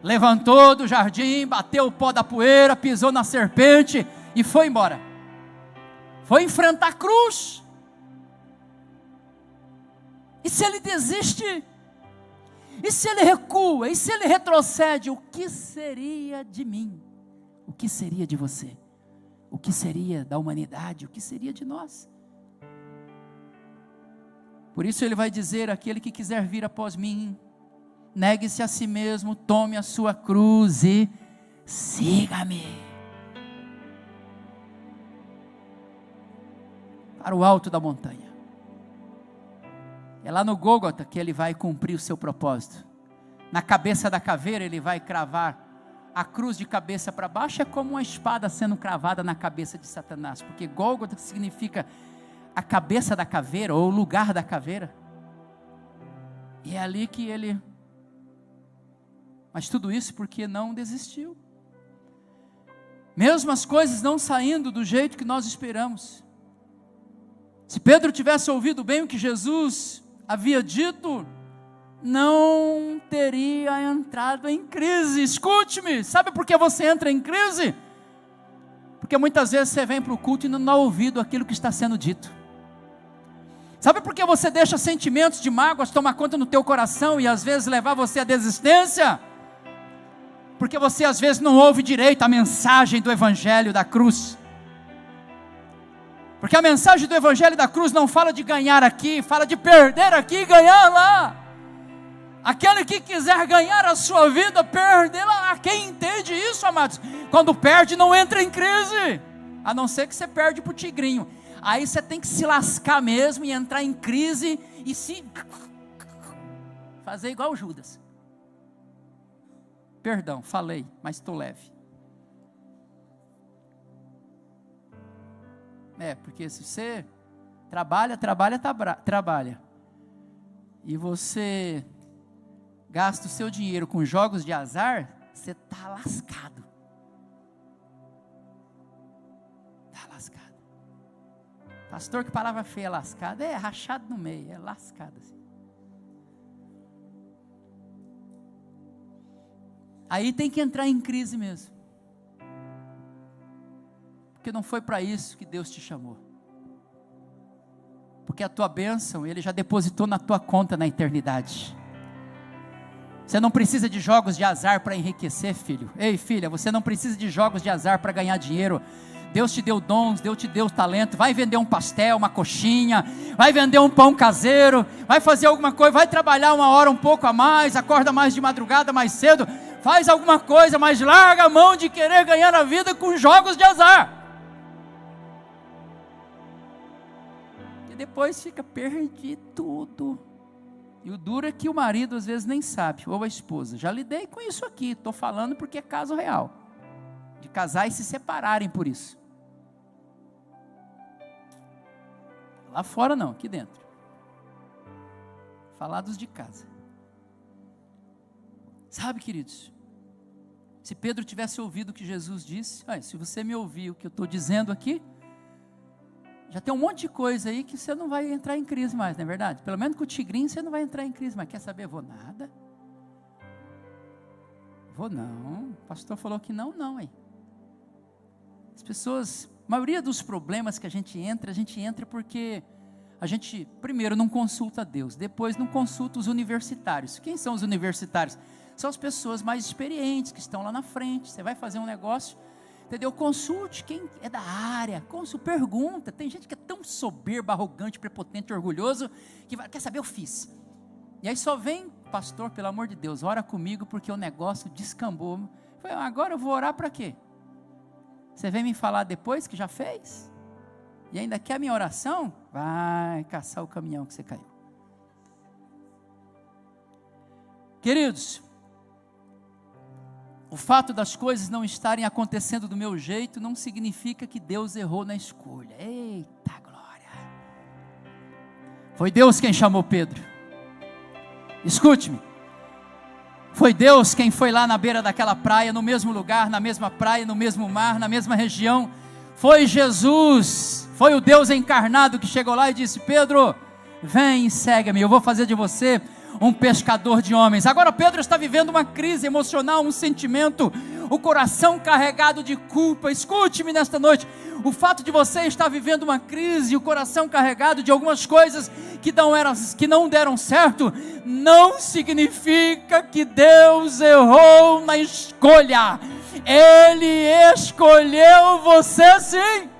Levantou do jardim, bateu o pó da poeira, pisou na serpente e foi embora. Foi enfrentar a cruz. E se ele desiste? E se ele recua? E se ele retrocede? O que seria de mim? O que seria de você? O que seria da humanidade? O que seria de nós? Por isso ele vai dizer, aquele que quiser vir após mim, negue-se a si mesmo, tome a sua cruz e siga-me. Para o alto da montanha. É lá no Gólgota que ele vai cumprir o seu propósito. Na cabeça da caveira ele vai cravar a cruz de cabeça para baixo. É como uma espada sendo cravada na cabeça de Satanás, porque Gólgota significa a cabeça da caveira, ou o lugar da caveira. E é ali que ele... Mas tudo isso porque não desistiu. Mesmo as coisas não saindo do jeito que nós esperamos. Se Pedro tivesse ouvido bem o que Jesus havia dito, não teria entrado em crise. Escute-me, sabe por que você entra em crise? Porque muitas vezes você vem para o culto e não dá ouvido aquilo que está sendo dito. Sabe por que você deixa sentimentos de mágoas tomar conta no teu coração e às vezes levar você à desistência? Porque você às vezes não ouve direito a mensagem do Evangelho da cruz. Porque a mensagem do Evangelho da cruz não fala de ganhar aqui, fala de perder aqui e ganhar lá. Aquele que quiser ganhar a sua vida, perder lá. Quem entende isso, amados? Quando perde, não entra em crise. A não ser que você perde para o tigrinho. Aí você tem que se lascar mesmo e entrar em crise e se... fazer igual o Judas. Perdão, falei, mas estou leve. Porque se você trabalha, e você gasta o seu dinheiro com jogos de azar, você está lascado. Está lascado. Pastor, que palavra feia, lascado. É rachado no meio, é lascado assim. Aí tem que entrar em crise mesmo. Porque não foi para isso que Deus te chamou. Porque a tua bênção, Ele já depositou na tua conta na eternidade. Você não precisa de jogos de azar para enriquecer, filho. Ei, filha, você não precisa de jogos de azar para ganhar dinheiro. Deus te deu dons, Deus te deu talento. Vai vender um pastel, uma coxinha, vai vender um pão caseiro, vai fazer alguma coisa, vai trabalhar uma hora um pouco a mais, acorda mais de madrugada, mais cedo, faz alguma coisa, mas larga a mão de querer ganhar a vida com jogos de azar. E depois fica, perdi tudo. E o duro é que o marido às vezes nem sabe, ou a esposa. Já lidei com isso aqui, estou falando porque é caso real. De casais se separarem por isso. Lá fora não, aqui dentro. falar dos de casa. Sabe, queridos, se Pedro tivesse ouvido o que Jesus disse, se você me ouvir o que eu estou dizendo aqui, já tem um monte de coisa aí que você não vai entrar em crise mais, não é verdade? Pelo menos com o tigrinho você não vai entrar em crise mais. Quer saber? Vou nada. Vou não. O pastor falou que não, aí. As pessoas, a maioria dos problemas que a gente entra porque a gente, primeiro, não consulta Deus, depois não consulta os universitários. Quem são os universitários? São as pessoas mais experientes, que estão lá na frente. Você vai fazer um negócio, entendeu? Consulte quem é da área, pergunta. Tem gente que é tão soberba, arrogante, prepotente, orgulhoso, que quer saber, eu fiz. E aí só vem, pastor, pelo amor de Deus, ora comigo, porque o negócio descambou. Agora eu vou orar para quê? Você vem me falar depois que já fez? E ainda quer a minha oração? Vai caçar o caminhão que você caiu. Queridos, o fato das coisas não estarem acontecendo do meu jeito não significa que Deus errou na escolha. Eita glória! Foi Deus quem chamou Pedro. Escute-me. Foi Deus quem foi lá na beira daquela praia, no mesmo lugar, na mesma praia, no mesmo mar, na mesma região. Foi Jesus, foi o Deus encarnado que chegou lá e disse: Pedro, vem e segue-me, eu vou fazer de você um pescador de homens. Agora Pedro está vivendo uma crise emocional, um sentimento, o coração carregado de culpa. Escute-me nesta noite, o fato de você estar vivendo uma crise, o coração carregado de algumas coisas que não deram certo, não significa que Deus errou na escolha. Ele escolheu você sim.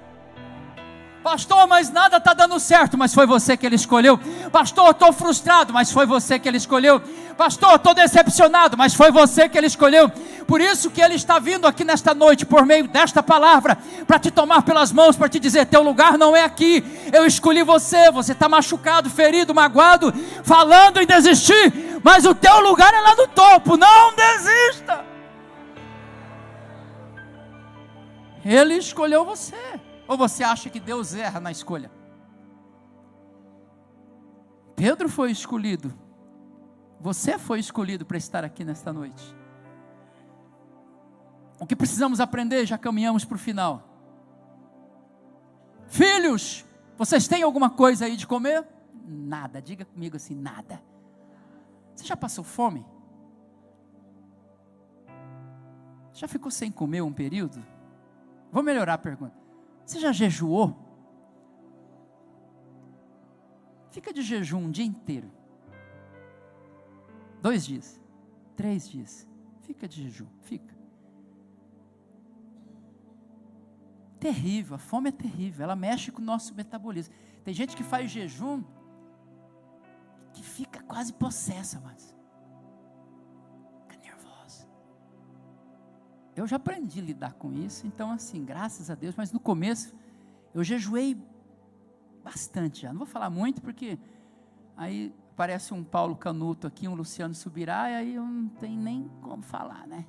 Pastor, mas nada está dando certo, mas foi você que Ele escolheu. Pastor, estou frustrado, mas foi você que Ele escolheu. Pastor, estou decepcionado, mas foi você que Ele escolheu. Por isso que Ele está vindo aqui nesta noite, por meio desta palavra, para te tomar pelas mãos, para te dizer: teu lugar não é aqui, eu escolhi você. Você está machucado, ferido, magoado, falando em desistir, mas o teu lugar é lá no topo. Não desista. Ele escolheu você. Ou você acha que Deus erra na escolha? Pedro foi escolhido. Você foi escolhido para estar aqui nesta noite. O que precisamos aprender? Já caminhamos para o final. Filhos, vocês têm alguma coisa aí de comer? Nada, diga comigo assim, nada. Você já passou fome? Já ficou sem comer um período? Vou melhorar a pergunta. Você já jejuou? Fica de jejum um dia inteiro. 2 dias, 3 dias. Fica de jejum, fica. Terrível, a fome é terrível. Ela mexe com o nosso metabolismo. Tem gente que faz jejum que fica quase possessa, mas fica nervosa. Eu já aprendi a lidar com isso, então assim, graças a Deus, mas no começo, eu jejuei bastante já, não vou falar muito, porque aí parece um Paulo Canuto aqui, um Luciano Subirá, e aí eu não tenho nem como falar, né?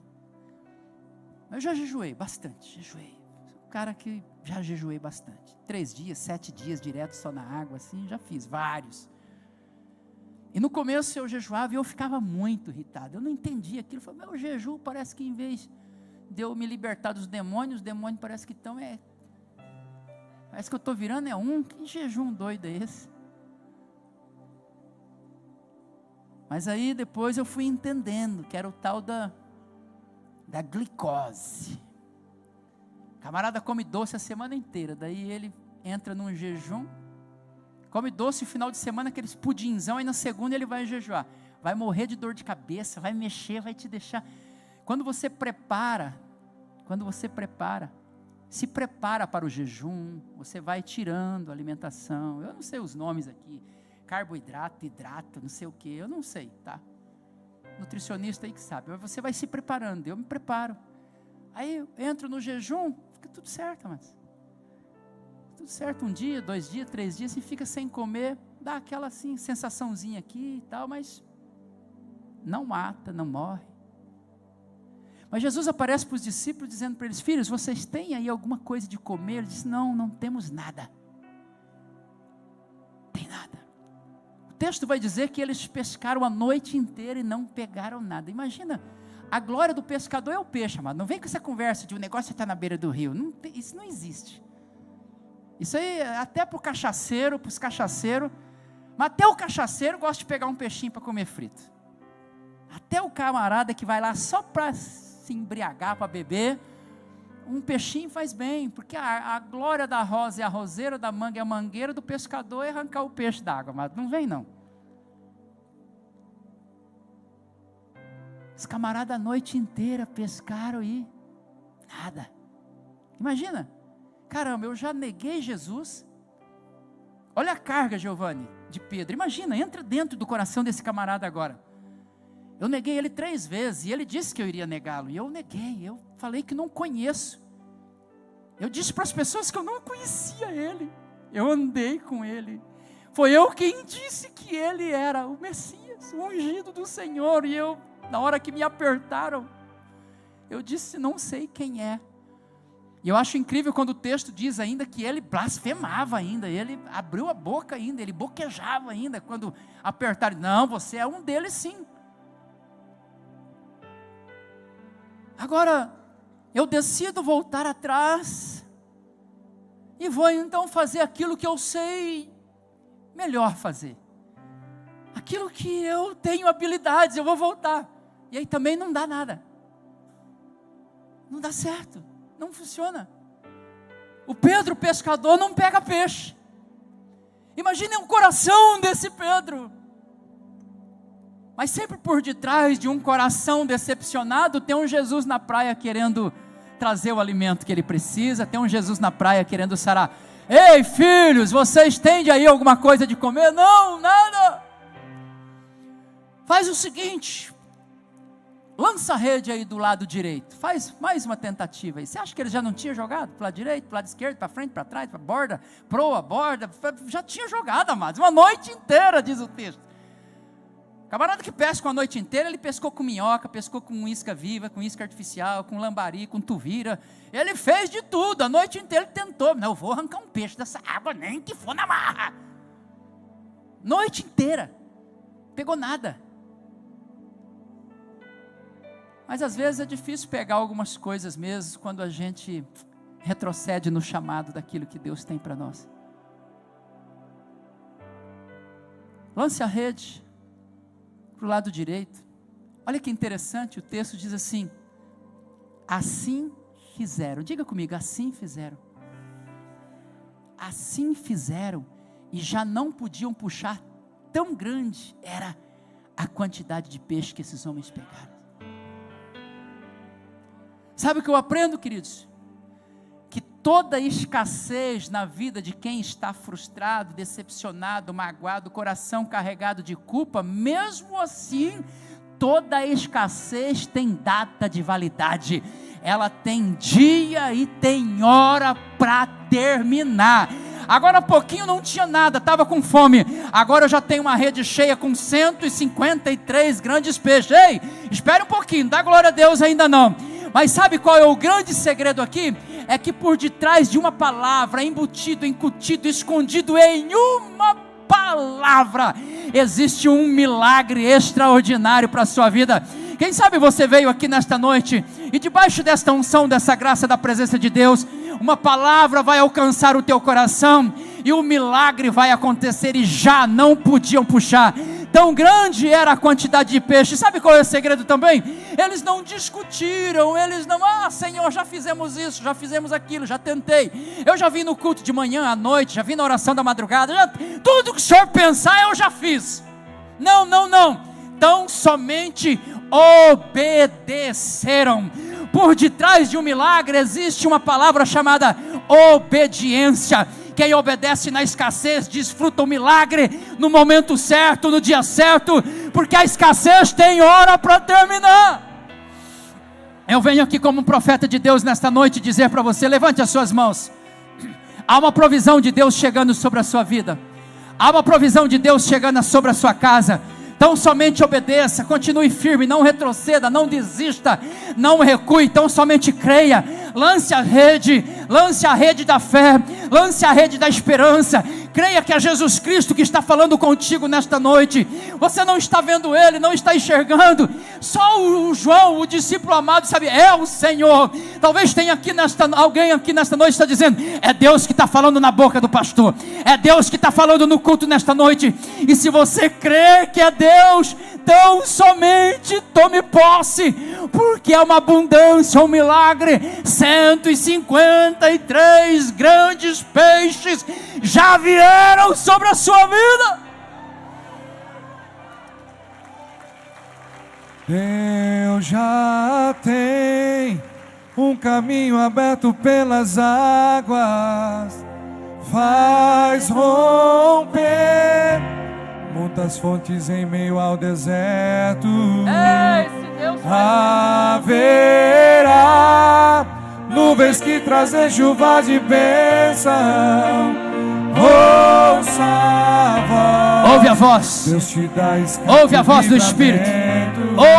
Eu já jejuei bastante, sou um cara que já jejuei bastante, 3 dias, 7 dias direto só na água, assim, já fiz vários. E no começo eu jejuava e eu ficava muito irritado, eu não entendia aquilo, eu falei, meu jejum parece que em vez de eu me libertar dos demônios, os demônios parece que estão, parece que eu estou virando que jejum doido é esse? Mas aí depois eu fui entendendo, que era o tal da glicose. O camarada come doce a semana inteira, daí ele entra num jejum, come doce no final de semana, aqueles pudinzão, aí na segunda ele vai jejuar, vai morrer de dor de cabeça, vai mexer, vai te deixar... Quando você se prepara para o jejum, você vai tirando a alimentação, eu não sei os nomes aqui, carboidrato, hidrato, não sei o que, eu não sei, tá? Nutricionista aí que sabe, mas você vai se preparando, eu me preparo, aí eu entro no jejum, fica tudo certo, mas tudo certo, 1 dia, 2 dias, 3 dias, e fica sem comer, dá aquela assim, sensaçãozinha aqui e tal, mas não mata, não morre. Mas Jesus aparece para os discípulos dizendo para eles: filhos, vocês têm aí alguma coisa de comer? Ele disse: não temos nada. Tem nada. texto vai dizer que eles pescaram a noite inteira e não pegaram nada. Imagina, a glória do pescador é o peixe, amado. Não vem com essa conversa de o negócio está na beira do rio. Não, isso não existe. Isso aí até para o cachaceiro, para os cachaceiros, mas até o cachaceiro gosta de pegar um peixinho para comer frito. Até o camarada que vai lá só para se embriagar, para beber, um peixinho faz bem, porque a glória da rosa é a roseira, da manga é a mangueira, do pescador é arrancar o peixe da água, mas não vem não. Os camaradas a noite inteira pescaram e nada. Imagina, caramba, eu já neguei Jesus. Olha a carga, Giovanni, de Pedro. Imagina, entra dentro do coração desse camarada agora. Eu neguei ele 3 vezes, e ele disse que eu iria negá-lo, e eu neguei, eu falei que não conheço. Eu disse para as pessoas que eu não conhecia ele, eu andei com ele. Foi eu quem disse que ele era o Messias, o ungido do Senhor, e eu, na hora que me apertaram, eu disse, não sei quem é. E eu acho incrível quando o texto diz ainda que ele blasfemava ainda, ele abriu a boca ainda, ele boquejava ainda, quando apertaram, não, você é um deles sim. Agora, eu decido voltar atrás, e vou então fazer aquilo que eu sei melhor fazer, aquilo que eu tenho habilidades, eu vou voltar, e aí também não dá nada, não dá certo, não funciona. O Pedro pescador não pega peixe. Imaginem o coração desse Pedro. Mas sempre por detrás de um coração decepcionado, tem um Jesus na praia querendo trazer o alimento que ele precisa, tem um Jesus na praia querendo sarar. Ei filhos, vocês têm aí alguma coisa de comer? Não, nada. Faz o seguinte, lança a rede aí do lado direito, faz mais uma tentativa aí. Você acha que ele já não tinha jogado? Para o lado direito, para o lado esquerdo, para frente, para trás, para borda, proa, borda, já tinha jogado, amados, uma noite inteira, diz o texto. Camarada que pesca a noite inteira, ele pescou com minhoca, pescou com isca viva, com isca artificial, com lambari, com tuvira, ele fez de tudo, a noite inteira ele tentou, não, eu vou arrancar um peixe dessa água, nem que for na marra, noite inteira, pegou nada. Mas às vezes é difícil pegar algumas coisas mesmo, quando a gente retrocede no chamado daquilo que Deus tem para nós. Lance a rede para o lado direito. Olha que interessante, o texto diz assim, assim fizeram, diga comigo, assim fizeram, e já não podiam puxar, tão grande era a quantidade de peixe que esses homens pegaram. Sabe o que eu aprendo, queridos? Que toda escassez na vida de quem está frustrado, decepcionado, magoado, coração carregado de culpa, mesmo assim, toda escassez tem data de validade, ela tem dia e tem hora para terminar. Agora há pouquinho não tinha nada, estava com fome, agora eu já tenho uma rede cheia com 153 grandes peixes. Ei, espere um pouquinho, dá glória a Deus ainda não. Mas sabe qual é o grande segredo aqui? É que por detrás de uma palavra, embutido, incutido, escondido em uma palavra, existe um milagre extraordinário para a sua vida. Quem sabe você veio aqui nesta noite, e debaixo desta unção, dessa graça da presença de Deus, uma palavra vai alcançar o teu coração, e o milagre vai acontecer, e já não podiam puxar, tão grande era a quantidade de peixe. Sabe qual é o segredo também? Eles não discutiram, eles não, Senhor, já fizemos isso, já fizemos aquilo, já tentei, eu já vim no culto de manhã, à noite, já vim na oração da madrugada, tudo que o Senhor pensar eu já fiz. Não, tão somente obedeceram. Por detrás de um milagre existe uma palavra chamada obediência. Quem obedece na escassez desfruta o milagre no momento certo, no dia certo, porque a escassez tem hora para terminar. Eu venho aqui como um profeta de Deus nesta noite dizer para você, levante as suas mãos. Há uma provisão de Deus chegando sobre a sua vida, há uma provisão de Deus chegando sobre a sua casa. Então somente obedeça, continue firme, não retroceda, não desista, não recue, então somente creia. lance a rede da fé, lance a rede da esperança. Creia que é Jesus Cristo que está falando contigo nesta noite. Você não está vendo Ele, não está enxergando. Só o João, o discípulo amado, sabe, é o Senhor. Talvez tenha alguém aqui nesta noite está dizendo: é Deus que está falando na boca do pastor, é Deus que está falando no culto nesta noite. E se você crê que é Deus, então somente tome posse, porque é uma abundância, um milagre. 153 grandes peixes já vieram sobre a sua vida. Deus já tem um caminho aberto pelas águas, faz romper muitas fontes em meio ao deserto. Haverá nuvens que trazem chuva de bênção. Ouça a voz. Ouve a voz. Deus te dá ouve a voz do Espírito.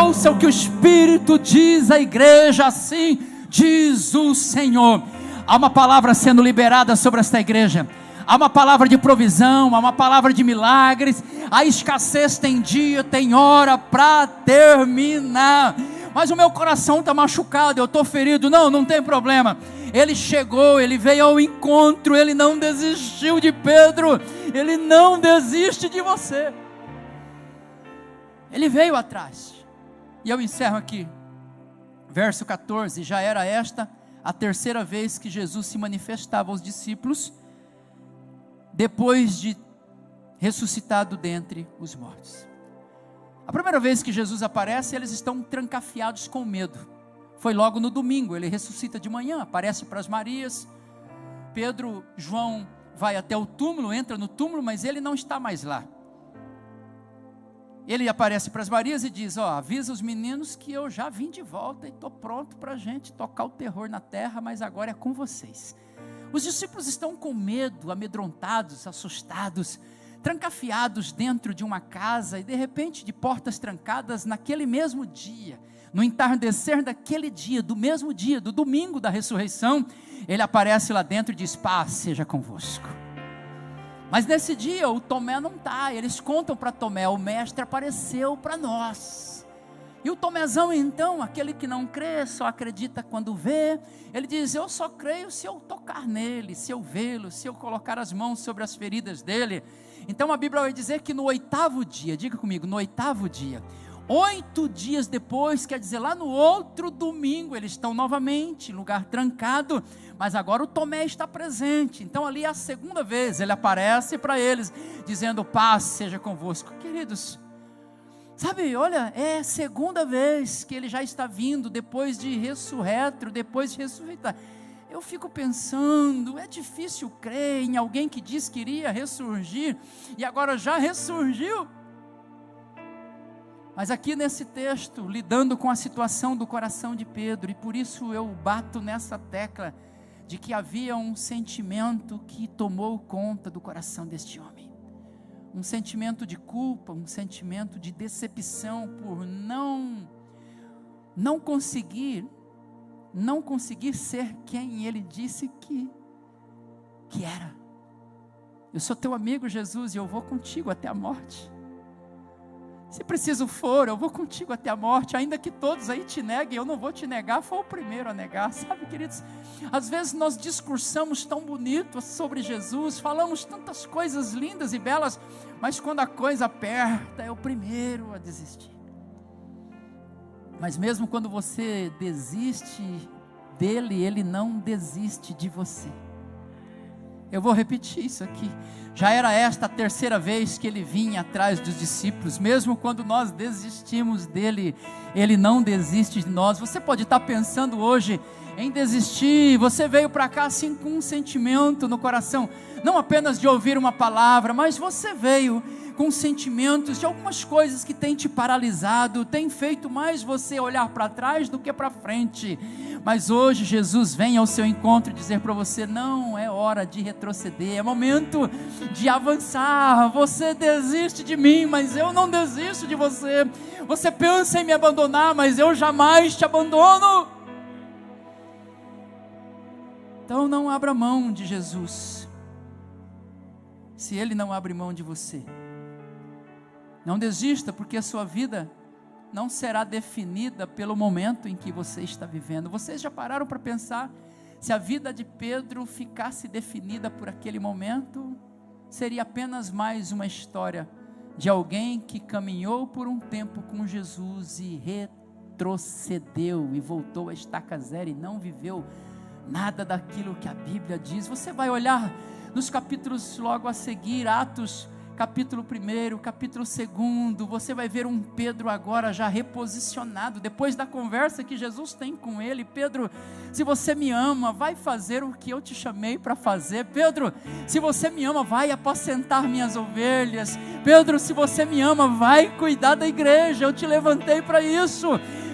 Ouça o que o Espírito diz à igreja. Assim diz o Senhor. Há uma palavra sendo liberada sobre esta igreja. Há uma palavra de provisão, há uma palavra de milagres. A escassez tem dia, tem hora para terminar. Mas o meu coração está machucado, eu estou ferido. Não tem problema. Ele chegou, ele veio ao encontro, ele não desistiu de Pedro, ele não desiste de você. Ele veio atrás. E eu encerro aqui, verso 14. Já era esta a terceira vez que Jesus se manifestava aos discípulos, depois de ressuscitado dentre os mortos. A primeira vez que Jesus aparece, eles estão trancafiados com medo. Foi logo no domingo. Ele ressuscita de manhã, aparece para as Marias. João vai até o túmulo, entra no túmulo, mas ele não está mais lá. Ele aparece para as Marias e diz: avisa os meninos que eu já vim de volta e estou pronto para a gente tocar o terror na terra, mas agora é com vocês. Os discípulos estão com medo, amedrontados, assustados, trancafiados dentro de uma casa, e de repente, de portas trancadas, naquele mesmo dia, no entardecer daquele dia, do mesmo dia, do domingo da ressurreição, ele aparece lá dentro e diz: paz seja convosco. Mas nesse dia o Tomé não está. Eles contam para Tomé: o mestre apareceu para nós. E o Tomézão, então, aquele que não crê, só acredita quando vê, ele diz: eu só creio se eu tocar nele, se eu vê-lo, se eu colocar as mãos sobre as feridas dele. Então a Bíblia vai dizer que no 8º dia, diga comigo, no 8º dia, 8 dias depois, quer dizer, lá no outro domingo, eles estão novamente em lugar trancado, mas agora o Tomé está presente. Então ali é a segunda vez, ele aparece para eles, dizendo: paz seja convosco. Queridos, sabe, olha, é a segunda vez que ele já está vindo, depois de ressurreto, depois de ressuscitar. Eu fico pensando, é difícil crer em alguém que diz que iria ressurgir, e agora já ressurgiu. Mas aqui nesse texto, lidando com a situação do coração de Pedro, e por isso eu bato nessa tecla, de que havia um sentimento que tomou conta do coração deste homem. Um sentimento de culpa, um sentimento de decepção por não conseguir ser quem ele disse que era. Eu sou teu amigo, Jesus, e eu vou contigo até a morte. Se preciso for, eu vou contigo até a morte, ainda que todos aí te neguem, eu não vou te negar. Foi o primeiro a negar, sabe, queridos? Às vezes nós discursamos tão bonito sobre Jesus, falamos tantas coisas lindas e belas, mas quando a coisa aperta, é o primeiro a desistir. Mas mesmo quando você desiste dele, ele não desiste de você. Eu vou repetir isso aqui. Já era esta a terceira vez que ele vinha atrás dos discípulos. Mesmo quando nós desistimos dele, ele não desiste de nós. Você pode estar pensando hoje em desistir. Você veio para cá assim com um sentimento no coração, não apenas de ouvir uma palavra, mas você veio com sentimentos de algumas coisas que têm te paralisado, tem feito mais você olhar para trás do que para frente. Mas hoje Jesus vem ao seu encontro e dizer para você: não é hora de retroceder, é momento de avançar. Você desiste de mim, mas eu não desisto de você. Você pensa em me abandonar, mas eu jamais te abandono. Então não abra mão de Jesus, se Ele não abre mão de você. Não desista, porque a sua vida não será definida pelo momento em que você está vivendo. Vocês já pararam para pensar, se a vida de Pedro ficasse definida por aquele momento, seria apenas mais uma história de alguém que caminhou por um tempo com Jesus e retrocedeu e voltou a estaca zero e não viveu nada daquilo que a Bíblia diz. Você vai olhar nos capítulos logo a seguir, Atos capítulo 1, capítulo 2, você vai ver um Pedro agora já reposicionado, depois da conversa que Jesus tem com ele. Pedro, se você me ama, vai fazer o que eu te chamei para fazer. Pedro, se você me ama, vai apacentar minhas ovelhas. Pedro, se você me ama, vai cuidar da igreja, eu te levantei para isso.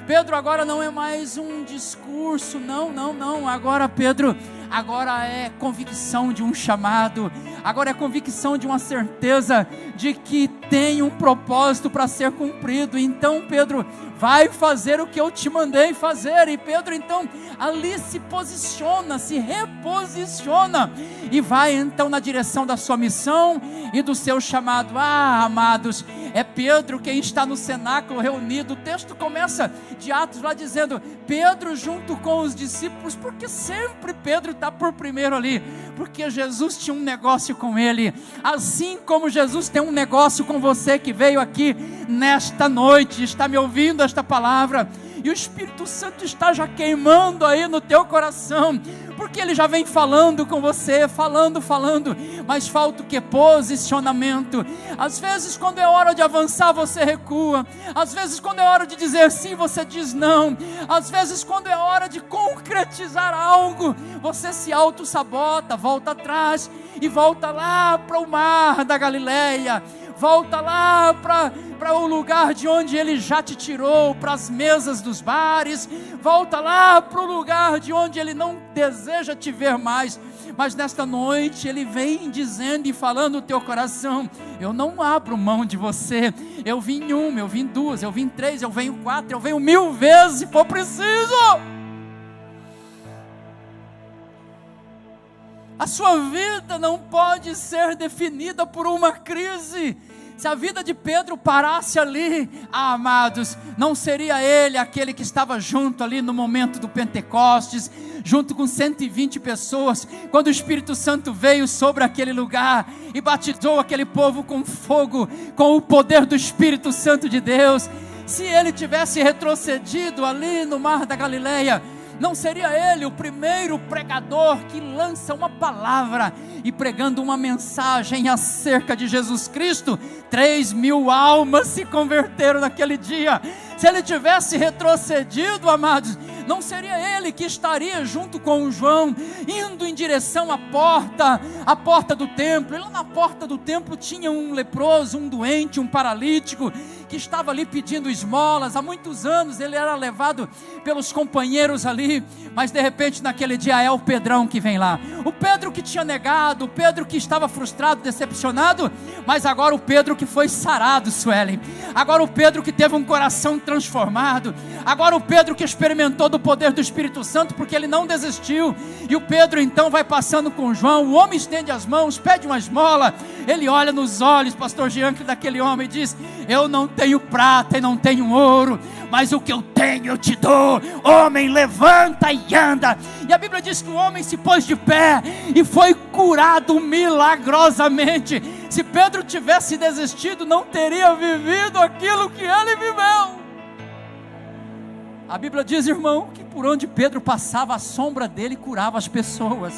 Pedro, agora não é mais um discurso, não, agora Pedro, agora é convicção de um chamado, agora é convicção de uma certeza de que tem um propósito para ser cumprido. Então Pedro, vai fazer o que eu te mandei fazer. E Pedro então ali se posiciona, se reposiciona e vai então na direção da sua missão e do seu chamado. Amados, é Pedro quem está no cenáculo reunido. O texto começa de Atos lá dizendo, Pedro junto com os discípulos, porque sempre Pedro está por primeiro ali, porque Jesus tinha um negócio com ele, assim como Jesus tem um negócio com você que veio aqui nesta noite, está me ouvindo esta palavra, e o Espírito Santo está já queimando aí no teu coração, porque Ele já vem falando com você, falando, mas falta o que? Posicionamento. Às vezes quando é hora de avançar você recua, às vezes quando é hora de dizer sim você diz não, às vezes quando é hora de concretizar algo, você se auto-sabota, volta atrás e volta lá para o mar da Galileia, volta lá para o lugar de onde Ele já te tirou, para as mesas dos bares, volta lá para o lugar de onde Ele não deseja te ver mais. Mas nesta noite Ele vem dizendo e falando no teu coração, eu não abro mão de você. Eu vim uma, eu vim duas, eu vim três, eu venho 4, eu venho 1000 vezes se for preciso. A sua vida não pode ser definida por uma crise. Se a vida de Pedro parasse ali, amados, não seria ele aquele que estava junto ali no momento do Pentecostes, junto com 120 pessoas, quando o Espírito Santo veio sobre aquele lugar e batizou aquele povo com fogo, com o poder do Espírito Santo de Deus. Se ele tivesse retrocedido ali no mar da Galileia, não seria ele o primeiro pregador que lança uma palavra e pregando uma mensagem acerca de Jesus Cristo, 3.000 almas se converteram naquele dia. Se ele tivesse retrocedido, amados, não seria ele que estaria junto com o João, indo em direção à porta do templo. E lá na porta do templo tinha um leproso, um doente, um paralítico, que estava ali pedindo esmolas. Há muitos anos ele era levado pelos companheiros ali, mas de repente naquele dia é o Pedrão que vem lá, o Pedro que tinha negado, o Pedro que estava frustrado, decepcionado, mas agora o Pedro que foi sarado, Suelen, agora o Pedro que teve um coração transformado, agora o Pedro que experimentou do poder do Espírito Santo, porque ele não desistiu. E o Pedro então vai passando com João, o homem estende as mãos, pede uma esmola, ele olha nos olhos, pastor Jean, daquele homem, e diz, eu não tenho prata e não tenho ouro, mas o que eu tenho eu te dou. Homem, levanta e anda. E a Bíblia diz que o homem se pôs de pé e foi curado milagrosamente. Se Pedro tivesse desistido, não teria vivido aquilo que ele viveu. A Bíblia diz, irmão, que por onde Pedro passava, a sombra dele curava as pessoas.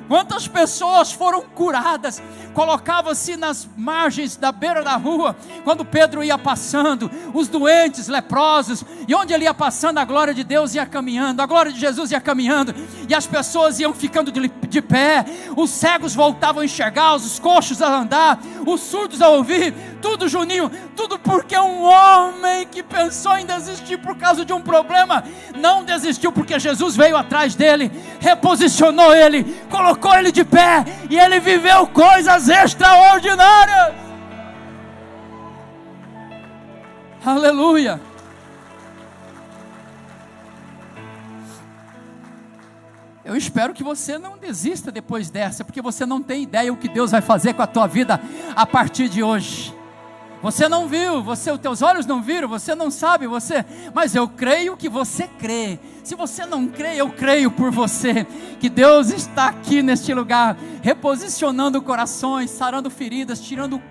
Quantas pessoas foram curadas? Colocava-se nas margens da beira da rua, quando Pedro ia passando, os doentes, leprosos, e onde ele ia passando, a glória de Deus ia caminhando, a glória de Jesus ia caminhando, e as pessoas iam ficando de pé, os cegos voltavam a enxergar, os coxos a andar, os surdos a ouvir, tudo, Juninho, tudo porque um homem que pensou em desistir por causa de um problema, não desistiu, porque Jesus veio atrás dele, reposicionou ele, colocou ele de pé, e ele viveu coisas extraordinárias. Aleluia. Eu espero que você não desista depois dessa, porque você não tem ideia o que Deus vai fazer com a tua vida a partir de hoje. Você não viu, os teus olhos não viram, você não sabe, mas eu creio que você crê. Se você não crê, eu creio por você, que Deus está aqui neste lugar, reposicionando corações, sarando feridas, tirando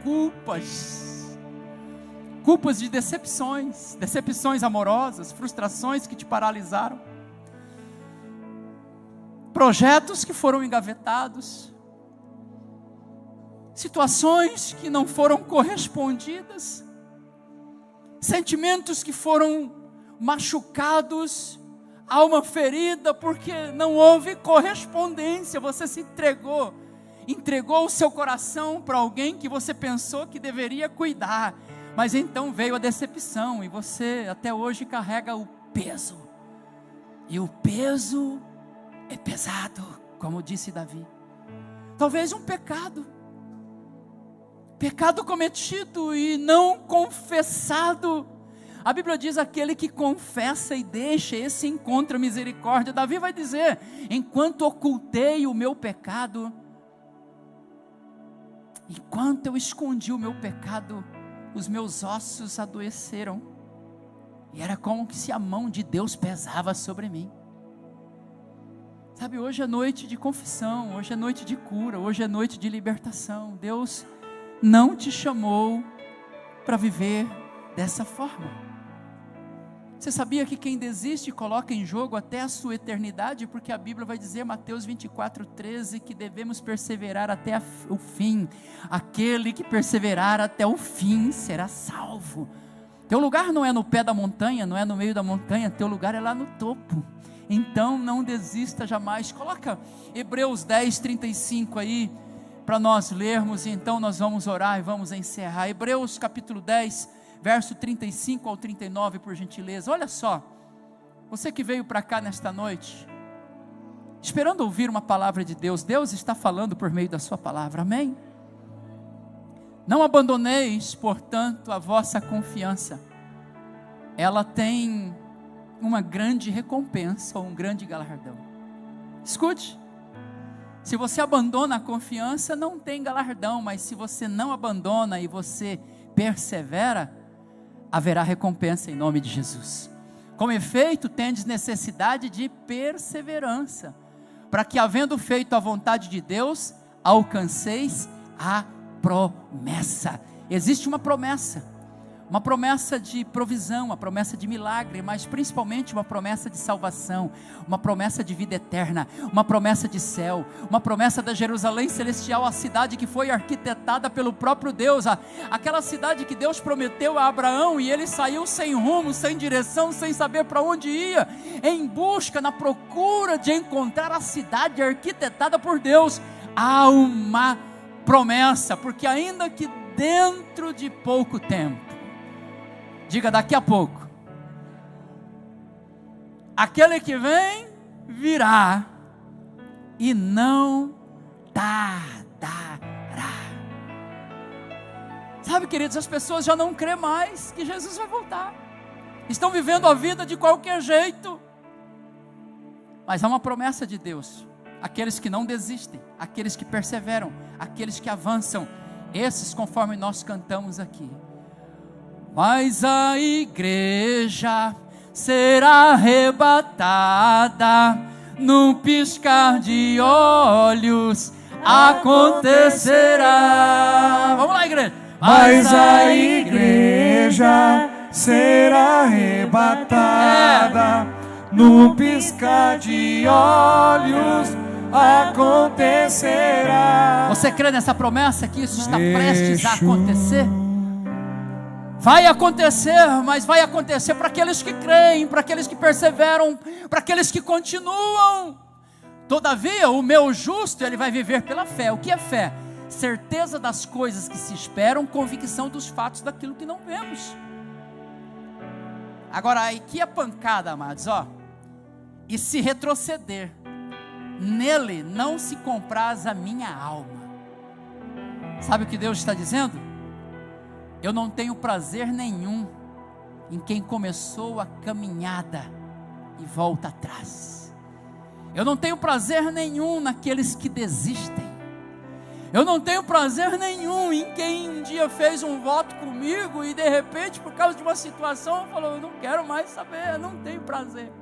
culpas de decepções amorosas, frustrações que te paralisaram, projetos que foram engavetados, situações que não foram correspondidas, sentimentos que foram machucados, alma ferida, porque não houve correspondência. Você se entregou o seu coração para alguém que você pensou que deveria cuidar, mas então veio a decepção, e você até hoje carrega o peso, e o peso é pesado, como disse Davi. Talvez um pecado cometido e não confessado. A Bíblia diz: aquele que confessa e deixa, esse encontra misericórdia. Davi vai dizer: enquanto ocultei o meu pecado, enquanto eu escondi o meu pecado, os meus ossos adoeceram, e era como se a mão de Deus pesava sobre mim. Sabe, hoje é noite de confissão, hoje é noite de cura, hoje é noite de libertação. Deus não te chamou para viver dessa forma. Você sabia que quem desiste coloca em jogo até a sua eternidade? Porque a Bíblia vai dizer, Mateus 24:13, que devemos perseverar até o fim. Aquele que perseverar até o fim será salvo. Teu lugar não é no pé da montanha, não é no meio da montanha, teu lugar é lá no topo. Então não desista jamais. Coloca Hebreus 10:35 aí, para nós lermos, e então nós vamos orar e vamos encerrar. Hebreus capítulo 10, verso 35 ao 39, por gentileza. Olha só, você que veio para cá nesta noite, esperando ouvir uma palavra de Deus, Deus está falando por meio da sua palavra, amém? Não abandoneis, portanto, a vossa confiança, ela tem uma grande recompensa, ou um grande galardão. Escute, se você abandona a confiança, não tem galardão, mas se você não abandona e você persevera, haverá recompensa em nome de Jesus. Com efeito, tendes necessidade de perseverança, para que, havendo feito a vontade de Deus, alcanceis a promessa. Existe uma promessa de provisão, uma promessa de milagre, mas principalmente uma promessa de salvação, uma promessa de vida eterna, uma promessa de céu, uma promessa da Jerusalém celestial, a cidade que foi arquitetada pelo próprio Deus, aquela cidade que Deus prometeu a Abraão, e ele saiu sem rumo, sem direção, sem saber para onde ia, em busca, na procura de encontrar a cidade arquitetada por Deus. Há uma promessa, porque ainda que dentro de pouco tempo, diga daqui a pouco, aquele que vem, virá, e não tardará. Sabe, queridos, as pessoas já não crêem mais que Jesus vai voltar, estão vivendo a vida de qualquer jeito, mas há uma promessa de Deus, aqueles que não desistem, aqueles que perseveram, aqueles que avançam, esses, conforme nós cantamos aqui. Mas a igreja será arrebatada, num piscar de olhos acontecerá. Vamos lá, igreja. Mas a igreja será arrebatada, num piscar de olhos acontecerá. Você crê nessa promessa, que isso está prestes a acontecer? Vai acontecer, mas vai acontecer para aqueles que creem, para aqueles que perseveram, para aqueles que continuam. Todavia, o meu justo, ele vai viver pela fé. O que é fé? Certeza das coisas que se esperam, convicção dos fatos daquilo que não vemos. Agora, aí que é pancada, amados, ó. E se retroceder, nele não se compraz a minha alma. Sabe o que Deus está dizendo? Eu não tenho prazer nenhum em quem começou a caminhada e volta atrás. Eu não tenho prazer nenhum naqueles que desistem. Eu não tenho prazer nenhum em quem um dia fez um voto comigo e de repente, por causa de uma situação, falou: eu não quero mais saber, eu não tenho prazer.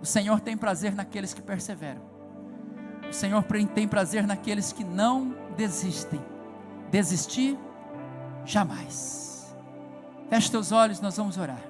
O Senhor tem prazer naqueles que perseveram. O Senhor tem prazer naqueles que não desistem. Desistir, jamais. Feche teus olhos, nós vamos orar.